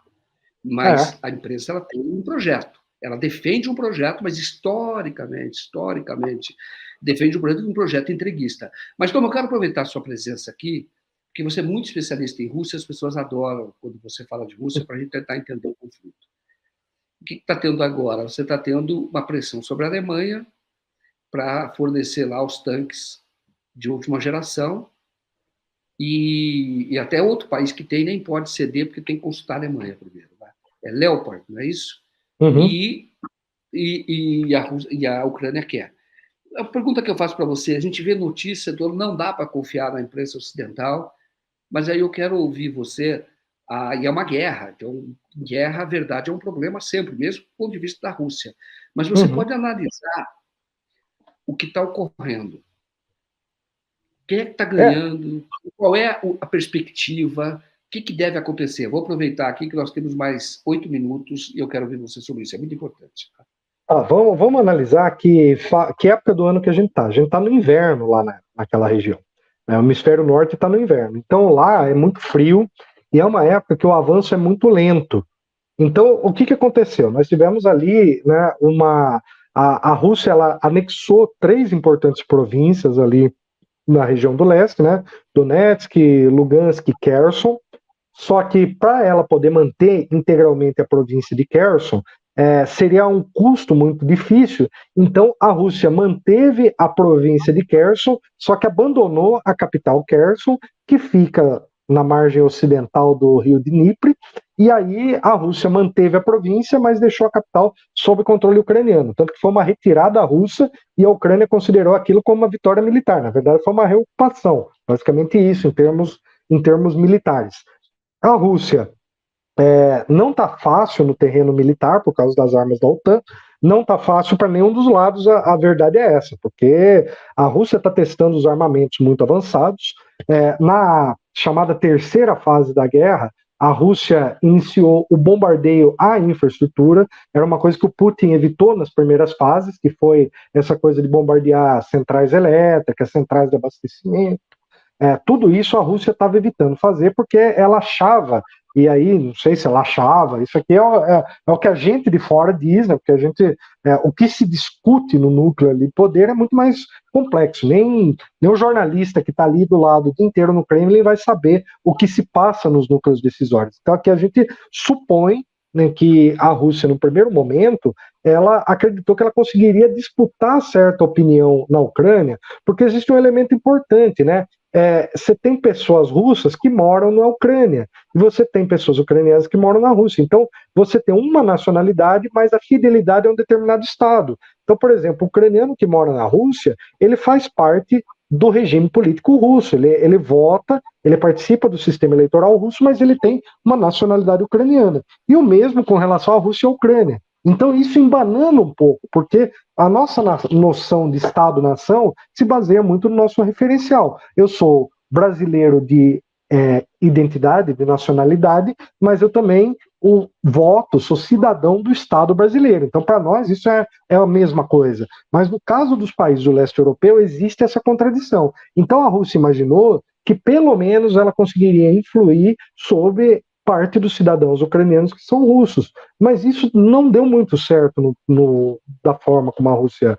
S2: Mas a imprensa ela tem um projeto. Ela defende um projeto, mas historicamente, defende um projeto entreguista. Mas, Tom, eu quero aproveitar a sua presença aqui, porque você é muito especialista em Rússia, as pessoas adoram quando você fala de Rússia, para a gente tentar entender o conflito. O que está tendo agora? Você está tendo uma pressão sobre a Alemanha para fornecer lá os tanques de última geração, e até outro país que tem nem pode ceder, porque tem que consultar a Alemanha primeiro. É Leopard, não é isso?
S1: Uhum.
S2: E a Ucrânia quer. A pergunta que eu faço para você, a gente vê notícia, não dá para confiar na imprensa ocidental, mas aí eu quero ouvir você, e é uma guerra, então guerra, a verdade, é um problema sempre, mesmo do ponto de vista da Rússia. Mas você pode analisar o que está ocorrendo. Quem é que está ganhando? Qual é a perspectiva? O que deve acontecer? Vou aproveitar aqui que nós temos mais 8 minutos e eu quero ouvir você sobre isso. É muito importante.
S1: Vamos analisar que época do ano que a gente está. A gente está no inverno lá naquela região. O hemisfério norte está no inverno. Então lá é muito frio e é uma época que o avanço é muito lento. Então, o que aconteceu? Nós tivemos ali, né, a Rússia ela anexou 3 importantes províncias ali na região do leste, né? Donetsk, Lugansk e Kherson. Só que para ela poder manter integralmente a província de Kherson, seria um custo muito difícil. Então a Rússia manteve a província de Kherson, só que abandonou a capital Kherson, que fica na margem ocidental do rio Dnipro, e aí a Rússia manteve a província, mas deixou a capital sob controle ucraniano. Tanto que foi uma retirada russa e a Ucrânia considerou aquilo como uma vitória militar. Na verdade, foi uma reocupação. Basicamente isso, em termos militares. A Rússia não está fácil no terreno militar por causa das armas da OTAN, não está fácil para nenhum dos lados, a verdade é essa, porque a Rússia está testando os armamentos muito avançados. Na chamada terceira fase da guerra, a Rússia iniciou o bombardeio à infraestrutura, era uma coisa que o Putin evitou nas primeiras fases, que foi essa coisa de bombardear centrais elétricas, centrais de abastecimento. Tudo isso a Rússia estava evitando fazer porque ela achava, e aí não sei se ela achava, isso aqui é o que a gente de fora diz, né? Porque o que se discute no núcleo ali de poder é muito mais complexo. Nem o jornalista que está ali do lado o dia inteiro no Kremlin vai saber o que se passa nos núcleos decisórios. Então aqui a gente supõe, né, que a Rússia, no primeiro momento, ela acreditou que ela conseguiria disputar certa opinião na Ucrânia, porque existe um elemento importante, né? Você tem pessoas russas que moram na Ucrânia, e você tem pessoas ucranianas que moram na Rússia. Então, você tem uma nacionalidade, mas a fidelidade a um determinado Estado. Então, por exemplo, o ucraniano que mora na Rússia, ele faz parte do regime político russo, ele vota, ele participa do sistema eleitoral russo, mas ele tem uma nacionalidade ucraniana. E o mesmo com relação à Rússia e à Ucrânia. Então, isso embanana um pouco, porque a nossa noção de Estado-nação se baseia muito no nosso referencial. Eu sou brasileiro de identidade, de nacionalidade, mas eu também voto, sou cidadão do Estado brasileiro. Então, para nós, isso é a mesma coisa. Mas no caso dos países do leste europeu, existe essa contradição. Então, a Rússia imaginou que, pelo menos, ela conseguiria influir sobre parte dos cidadãos ucranianos que são russos. Mas isso não deu muito certo da forma como a Rússia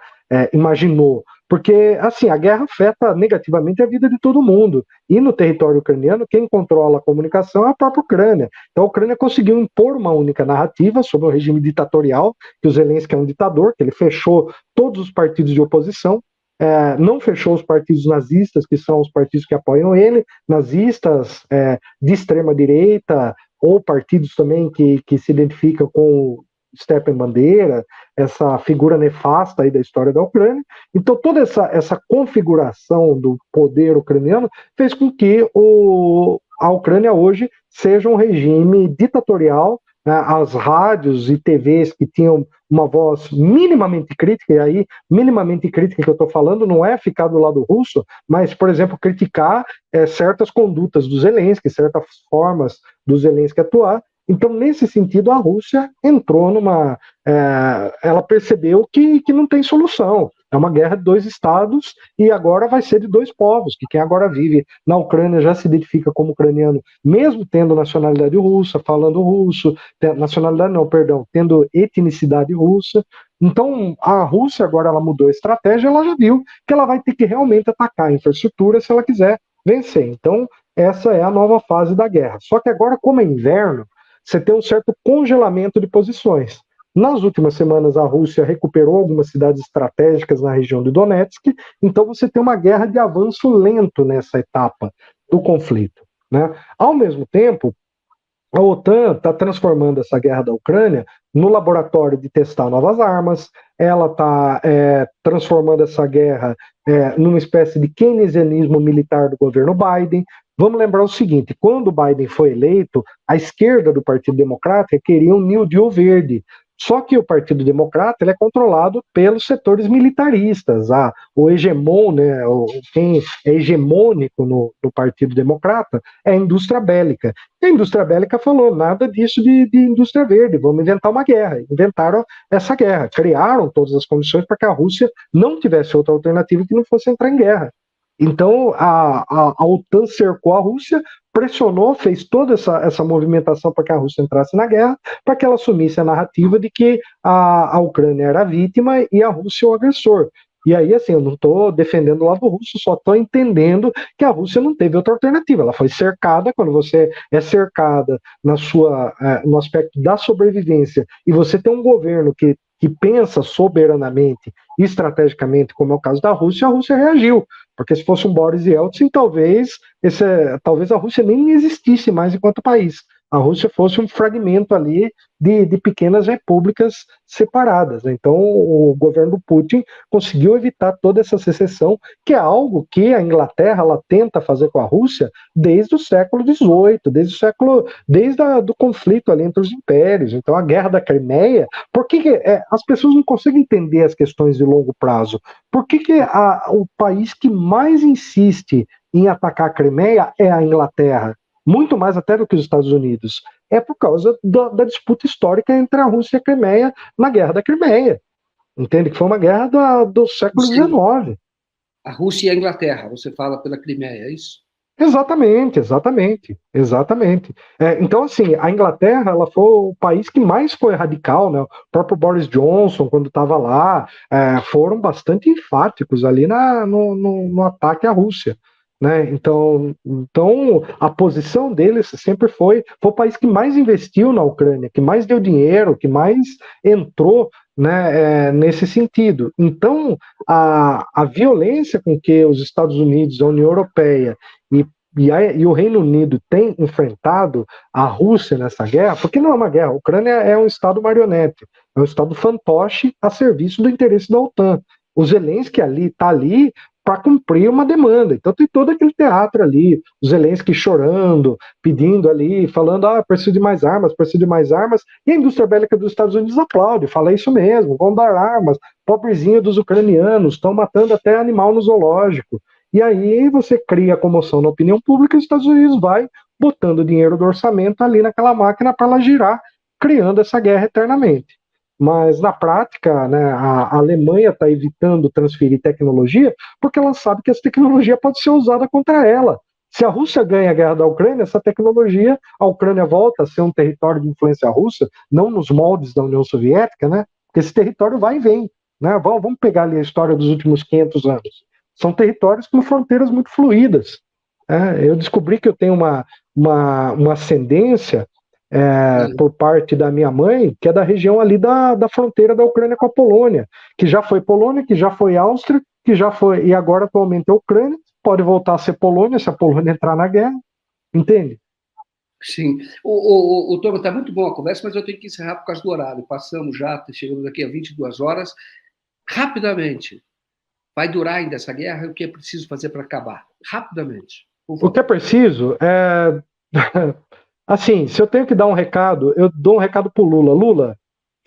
S1: imaginou. Porque, assim, a guerra afeta negativamente a vida de todo mundo. E no território ucraniano, quem controla a comunicação é a própria Ucrânia. Então, a Ucrânia conseguiu impor uma única narrativa sobre o regime ditatorial, que o Zelensky é um ditador, que ele fechou todos os partidos de oposição, não fechou os partidos nazistas, que são os partidos que apoiam ele, nazistas de extrema-direita, ou partidos também que se identificam com Stepan Bandeira, essa figura nefasta aí da história da Ucrânia. Então, toda essa configuração do poder ucraniano fez com que a Ucrânia hoje seja um regime ditatorial, né? As rádios e TVs que tinham uma voz minimamente crítica, e aí, minimamente crítica que eu estou falando, não é ficar do lado russo, mas, por exemplo, criticar certas condutas do Zelensky, certas formas do Zelensky atuar. Então, nesse sentido, a Rússia entrou ela percebeu que não tem solução. É uma guerra de dois estados e agora vai ser de dois povos, que quem agora vive na Ucrânia já se identifica como ucraniano, mesmo tendo nacionalidade russa, falando russo, nacionalidade não, perdão, tendo etnicidade russa. Então, a Rússia agora ela mudou a estratégia, ela já viu que ela vai ter que realmente atacar a infraestrutura se ela quiser vencer. Então, essa é a nova fase da guerra. Só que agora, como é inverno, você tem um certo congelamento de posições. Nas últimas semanas, a Rússia recuperou algumas cidades estratégicas na região de Donetsk, então você tem uma guerra de avanço lento nessa etapa do conflito, né? Ao mesmo tempo, a OTAN está transformando essa guerra da Ucrânia no laboratório de testar novas armas, ela está transformando essa guerra numa espécie de keynesianismo militar do governo Biden. Vamos lembrar o seguinte, quando o Biden foi eleito, a esquerda do Partido Democrata queria um New Deal verde. Só que o Partido Democrata ele é controlado pelos setores militaristas. O hegemon, né, quem é hegemônico no Partido Democrata é a indústria bélica. E a indústria bélica falou, nada disso de indústria verde, vamos inventar uma guerra. Inventaram essa guerra, criaram todas as condições para que a Rússia não tivesse outra alternativa que não fosse entrar em guerra. Então, a OTAN cercou a Rússia, pressionou, fez toda essa movimentação para que a Rússia entrasse na guerra, para que ela assumisse a narrativa de que a Ucrânia era a vítima e a Rússia o agressor. E aí, assim, eu não estou defendendo o lado russo, só estou entendendo que a Rússia não teve outra alternativa. Ela foi cercada, quando você é cercada no aspecto da sobrevivência, e você tem um governo que pensa soberanamente e estrategicamente, como é o caso da Rússia, a Rússia reagiu. Porque se fosse um Boris Yeltsin, talvez a Rússia nem existisse mais enquanto país. a Rússia fosse um fragmento ali de pequenas repúblicas separadas, né? Então, o governo do Putin conseguiu evitar toda essa secessão, que é algo que a Inglaterra ela tenta fazer com a Rússia desde o século XVIII, do conflito ali entre os impérios. Então, a Guerra da Crimeia, por que as pessoas não conseguem entender as questões de longo prazo? Por que o país que mais insiste em atacar a Crimeia é a Inglaterra? Muito mais até do que os Estados Unidos. É por causa da disputa histórica entre a Rússia e a Crimeia na Guerra da Crimeia. Entende? Que foi uma guerra do século XIX.
S2: A Rússia e a Inglaterra, você fala pela Crimeia, é isso?
S1: Exatamente, exatamente, exatamente. Então, assim, a Inglaterra ela foi o país que mais foi radical, né? O próprio Boris Johnson, quando estava lá, foram bastante enfáticos ali no ataque à Rússia. Né? Então, a posição deles sempre foi o país que mais investiu na Ucrânia, que mais deu dinheiro, que mais entrou, né, nesse sentido. Então, a violência com que os Estados Unidos, a União Europeia e o Reino Unido tem enfrentado a Rússia nessa guerra, porque não é uma guerra, a Ucrânia é um Estado marionete, é um Estado fantoche a serviço do interesse da OTAN. O Zelensky está ali para cumprir uma demanda. Então tem todo aquele teatro ali, o Zelensky chorando, pedindo ali, falando, preciso de mais armas, e a indústria bélica dos Estados Unidos aplaude, fala isso mesmo, vão dar armas, pobrezinho dos ucranianos, estão matando até animal no zoológico. E aí você cria comoção na opinião pública e os Estados Unidos vai botando dinheiro do orçamento ali naquela máquina para ela girar, criando essa guerra eternamente. Mas, na prática, né, a Alemanha está evitando transferir tecnologia porque ela sabe que essa tecnologia pode ser usada contra ela. Se a Rússia ganha a guerra da Ucrânia, essa tecnologia, a Ucrânia volta a ser um território de influência russa, não nos moldes da União Soviética, né? Porque esse território vai e vem. Né? Vamos pegar ali a história dos últimos 500 anos. São territórios com fronteiras muito fluídas. Eu descobri que eu tenho uma ascendência por parte da minha mãe, que é da região ali da fronteira da Ucrânia com a Polônia, que já foi Polônia, que já foi Áustria, que já foi, e agora atualmente é Ucrânia, pode voltar a ser Polônia se a Polônia entrar na guerra, entende?
S2: Sim. Thomas, está muito bom a conversa, mas eu tenho que encerrar por causa do horário. Passamos já, chegamos aqui a 22 horas. Rapidamente, vai durar ainda essa guerra? O que é preciso fazer para acabar? Rapidamente.
S1: O que é preciso é... Assim, se eu tenho que dar um recado, eu dou um recado pro Lula. Lula,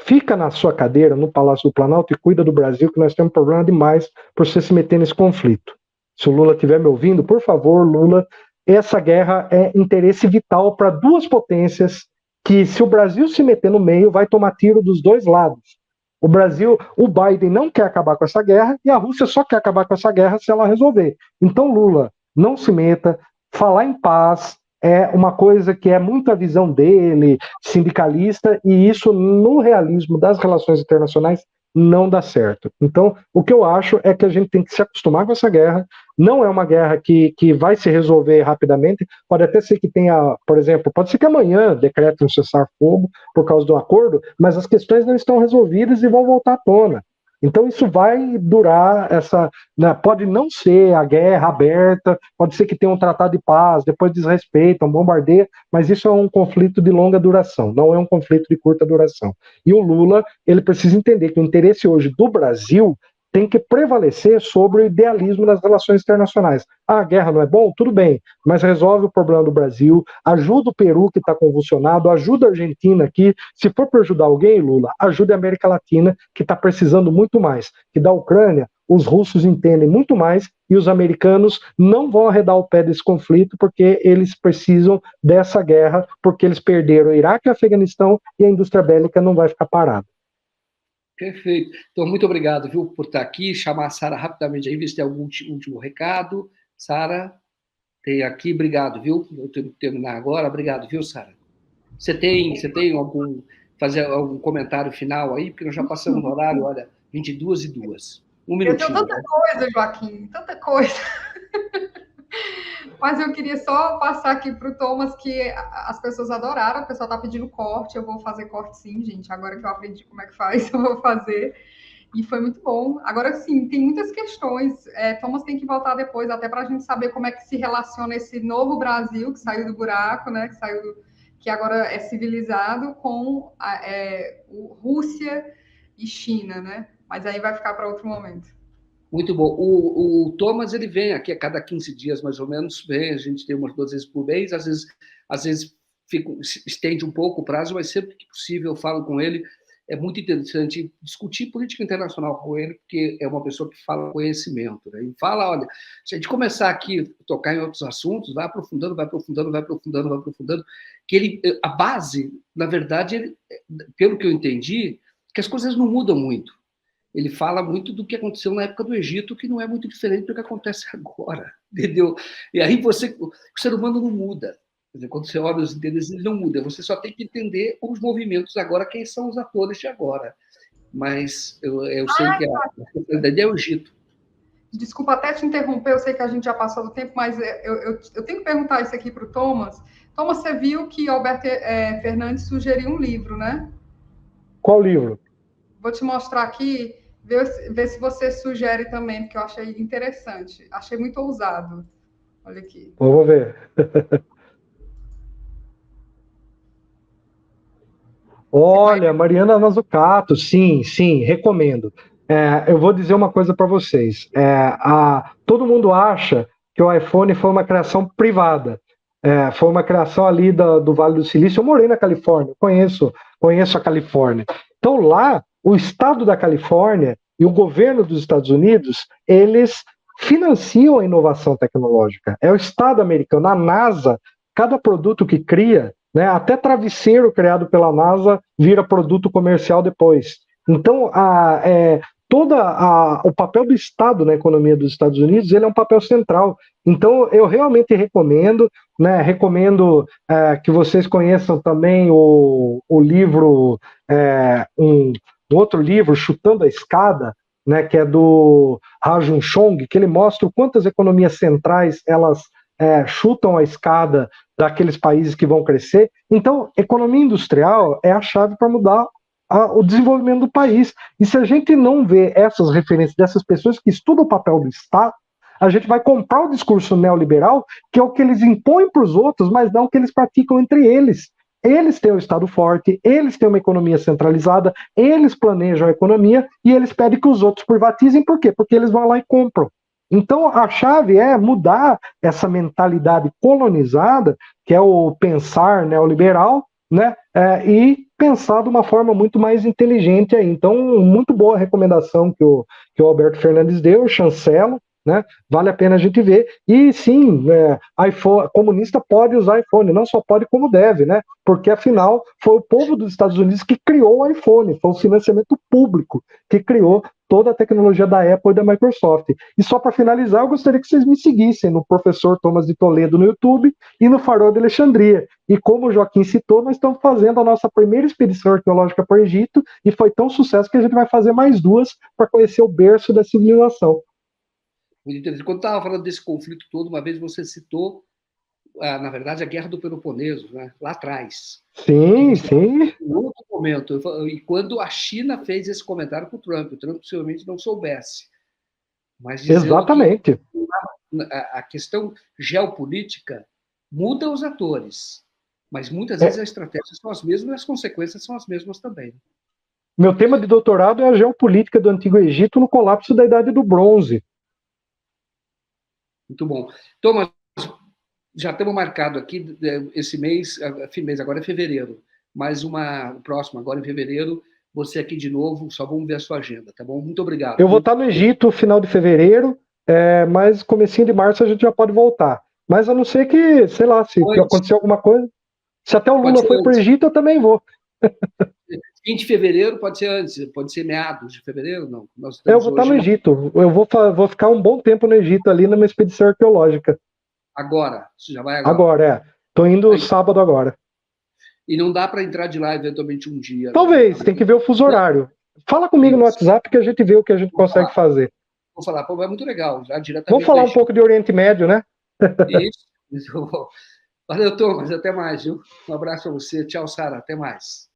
S1: fica na sua cadeira no Palácio do Planalto e cuida do Brasil, que nós temos problema demais por você se meter nesse conflito. Se o Lula estiver me ouvindo, por favor, Lula, essa guerra é interesse vital para duas potências que, se o Brasil se meter no meio, vai tomar tiro dos dois lados. O Biden não quer acabar com essa guerra e a Rússia só quer acabar com essa guerra se ela resolver. Então, Lula, não se meta, falar em paz é uma coisa que é muito a visão dele, sindicalista, e isso no realismo das relações internacionais não dá certo. Então, o que eu acho é que a gente tem que se acostumar com essa guerra. Não é uma guerra que vai se resolver rapidamente. Pode até ser que tenha, por exemplo, pode ser que amanhã decrete um cessar-fogo por causa do acordo, mas as questões não estão resolvidas e vão voltar à tona. Então isso vai durar né, pode não ser a guerra aberta, pode ser que tenha um tratado de paz, depois desrespeitam, bombardeiam, mas isso é um conflito de longa duração, não é um conflito de curta duração. E o Lula, ele precisa entender que o interesse hoje do Brasil tem que prevalecer sobre o idealismo nas relações internacionais. A guerra não é bom? Tudo bem, mas resolve o problema do Brasil, ajuda o Peru que está convulsionado, ajuda a Argentina aqui. Se for para ajudar alguém, Lula, ajude a América Latina, que está precisando muito mais. Que da Ucrânia, os russos entendem muito mais e os americanos não vão arredar o pé desse conflito porque eles precisam dessa guerra, porque eles perderam o Iraque e o Afeganistão e a indústria bélica não vai ficar parada.
S2: Perfeito. Então, muito obrigado, viu, por estar aqui. Chamar a Sara rapidamente aí, ver se tem algum último recado. Sara, tem aqui, obrigado, viu? Eu tenho que terminar agora. Obrigado, viu, Sara? Você tem fazer algum comentário final aí? Porque nós já passamos no horário, olha, 22h02. Um minutinho.
S3: Eu tenho tanta coisa, Joaquim, tanta coisa. Mas eu queria só passar aqui para o Thomas que as pessoas adoraram, o pessoal está pedindo corte, eu vou fazer corte sim, gente. Agora que eu aprendi como é que faz, eu vou fazer. E foi muito bom. Agora sim, tem muitas questões. Thomas tem que voltar depois, até para a gente saber como é que se relaciona esse novo Brasil que saiu do buraco, né? que agora é civilizado com Rússia e China, né? Mas aí vai ficar para outro momento.
S2: Muito bom. O Thomas, ele vem aqui a cada 15 dias, mais ou menos, vem, a gente tem umas 2 vezes por mês, às vezes estende um pouco o prazo, mas sempre que possível eu falo com ele. É muito interessante discutir política internacional com ele, porque é uma pessoa que fala conhecimento, né? E fala, olha, se a gente começar aqui a tocar em outros assuntos, vai aprofundando, vai aprofundando, vai aprofundando, vai aprofundando, que ele, a base, na verdade, ele, pelo que eu entendi, que as coisas não mudam muito. Ele fala muito do que aconteceu na época do Egito, que não é muito diferente do que acontece agora, entendeu? E aí o ser humano não muda. Quer dizer, quando você olha os interesses, ele não muda. Você só tem que entender os movimentos agora, quem são os atores de agora. Mas eu sei que a ideia é o Egito.
S3: Desculpa até te interromper, eu sei que a gente já passou do tempo, mas eu tenho que perguntar isso aqui para o Thomas. Thomas, você viu que Alberto Fernandes sugeriu um livro, né?
S1: Qual livro?
S3: Vou te mostrar aqui, ver se você sugere também, porque eu achei interessante. Achei muito ousado. Olha aqui.
S1: Vamos ver. Olha, Mariana Mazzucato, sim, sim, recomendo. Eu vou dizer uma coisa para vocês. Todo mundo acha que o iPhone foi uma criação privada. Foi uma criação ali do Vale do Silício. Eu morei na Califórnia, conheço a Califórnia. Então lá, o estado da Califórnia e o governo dos Estados Unidos, eles financiam a inovação tecnológica. É o estado americano, a NASA, cada produto que cria, né, até travesseiro criado pela NASA vira produto comercial depois. Então, o papel do Estado na economia dos Estados Unidos, ele é um papel central. Então, eu realmente recomendo, né, que vocês conheçam também o livro, um outro livro, Chutando a Escada, né, que é do Ha-Joon Chong, que ele mostra o quanto as economias centrais, elas chutam a escada daqueles países que vão crescer. Então, economia industrial é a chave para mudar o desenvolvimento do país. E se a gente não vê essas referências dessas pessoas que estudam o papel do Estado, a gente vai comprar o discurso neoliberal, que é o que eles impõem para os outros, mas não o que eles praticam entre eles. Eles têm um Estado forte, eles têm uma economia centralizada, eles planejam a economia e eles pedem que os outros privatizem. Por quê? Porque eles vão lá e compram. Então, a chave é mudar essa mentalidade colonizada, que é o pensar neoliberal, né? E pensar de uma forma muito mais inteligente aí. Então, muito boa a recomendação que o Alberto Fernandes deu, eu chancelo, né? Vale a pena a gente ver. E sim, iPhone, comunista pode usar iPhone, não só pode como deve, né? Porque afinal foi o povo dos Estados Unidos que criou o iPhone, foi o financiamento público que criou toda a tecnologia da Apple e da Microsoft. E só para finalizar, eu gostaria que vocês me seguissem no Professor Thomas de Toledo no YouTube e no Farol de Alexandria. E como o Joaquim citou, nós estamos fazendo a nossa primeira expedição arqueológica para o Egito e foi tão sucesso que a gente vai fazer mais 2 para conhecer o berço da civilização.
S2: Muito interessante. Quando estava falando desse conflito todo, uma vez você citou, na verdade, a Guerra do Peloponeso, né? Lá atrás.
S1: Sim, sim.
S2: Em outro momento, e quando a China fez esse comentário para o Trump possivelmente não soubesse. Mas
S1: exatamente.
S2: A questão geopolítica muda os atores, mas muitas vezes as estratégias são as mesmas e as consequências são as mesmas também.
S1: Meu tema de doutorado é a geopolítica do Antigo Egito no colapso da Idade do Bronze.
S2: Muito bom. Thomas, já estamos marcado aqui esse mês agora é fevereiro, mas o próximo agora em fevereiro, você aqui de novo, só vamos ver a sua agenda, tá bom? Muito obrigado.
S1: Eu vou estar no Egito final de fevereiro, mas comecinho de março a gente já pode voltar. Mas a não ser que, sei lá, se acontecer alguma coisa, se até o Lula foi para o Egito, eu também vou.
S2: 20 de fevereiro pode ser antes, pode ser meados de fevereiro, não?
S1: Eu vou estar no Egito, eu vou ficar um bom tempo no Egito ali numa expedição arqueológica.
S2: Agora, você já vai agora?
S1: Agora, Estou indo sábado agora.
S2: E não dá para entrar de lá eventualmente um dia.
S1: Talvez, né? Tem que ver o fuso horário. Fala comigo no WhatsApp que a gente vê o que a gente consegue fazer.
S2: Vou falar, pô, é muito legal, já diretamente.
S1: Vamos falar um pouco de Oriente Médio, né?
S2: Isso. Valeu, Thomas, até mais, viu? Um abraço a você. Tchau, Sara, até mais.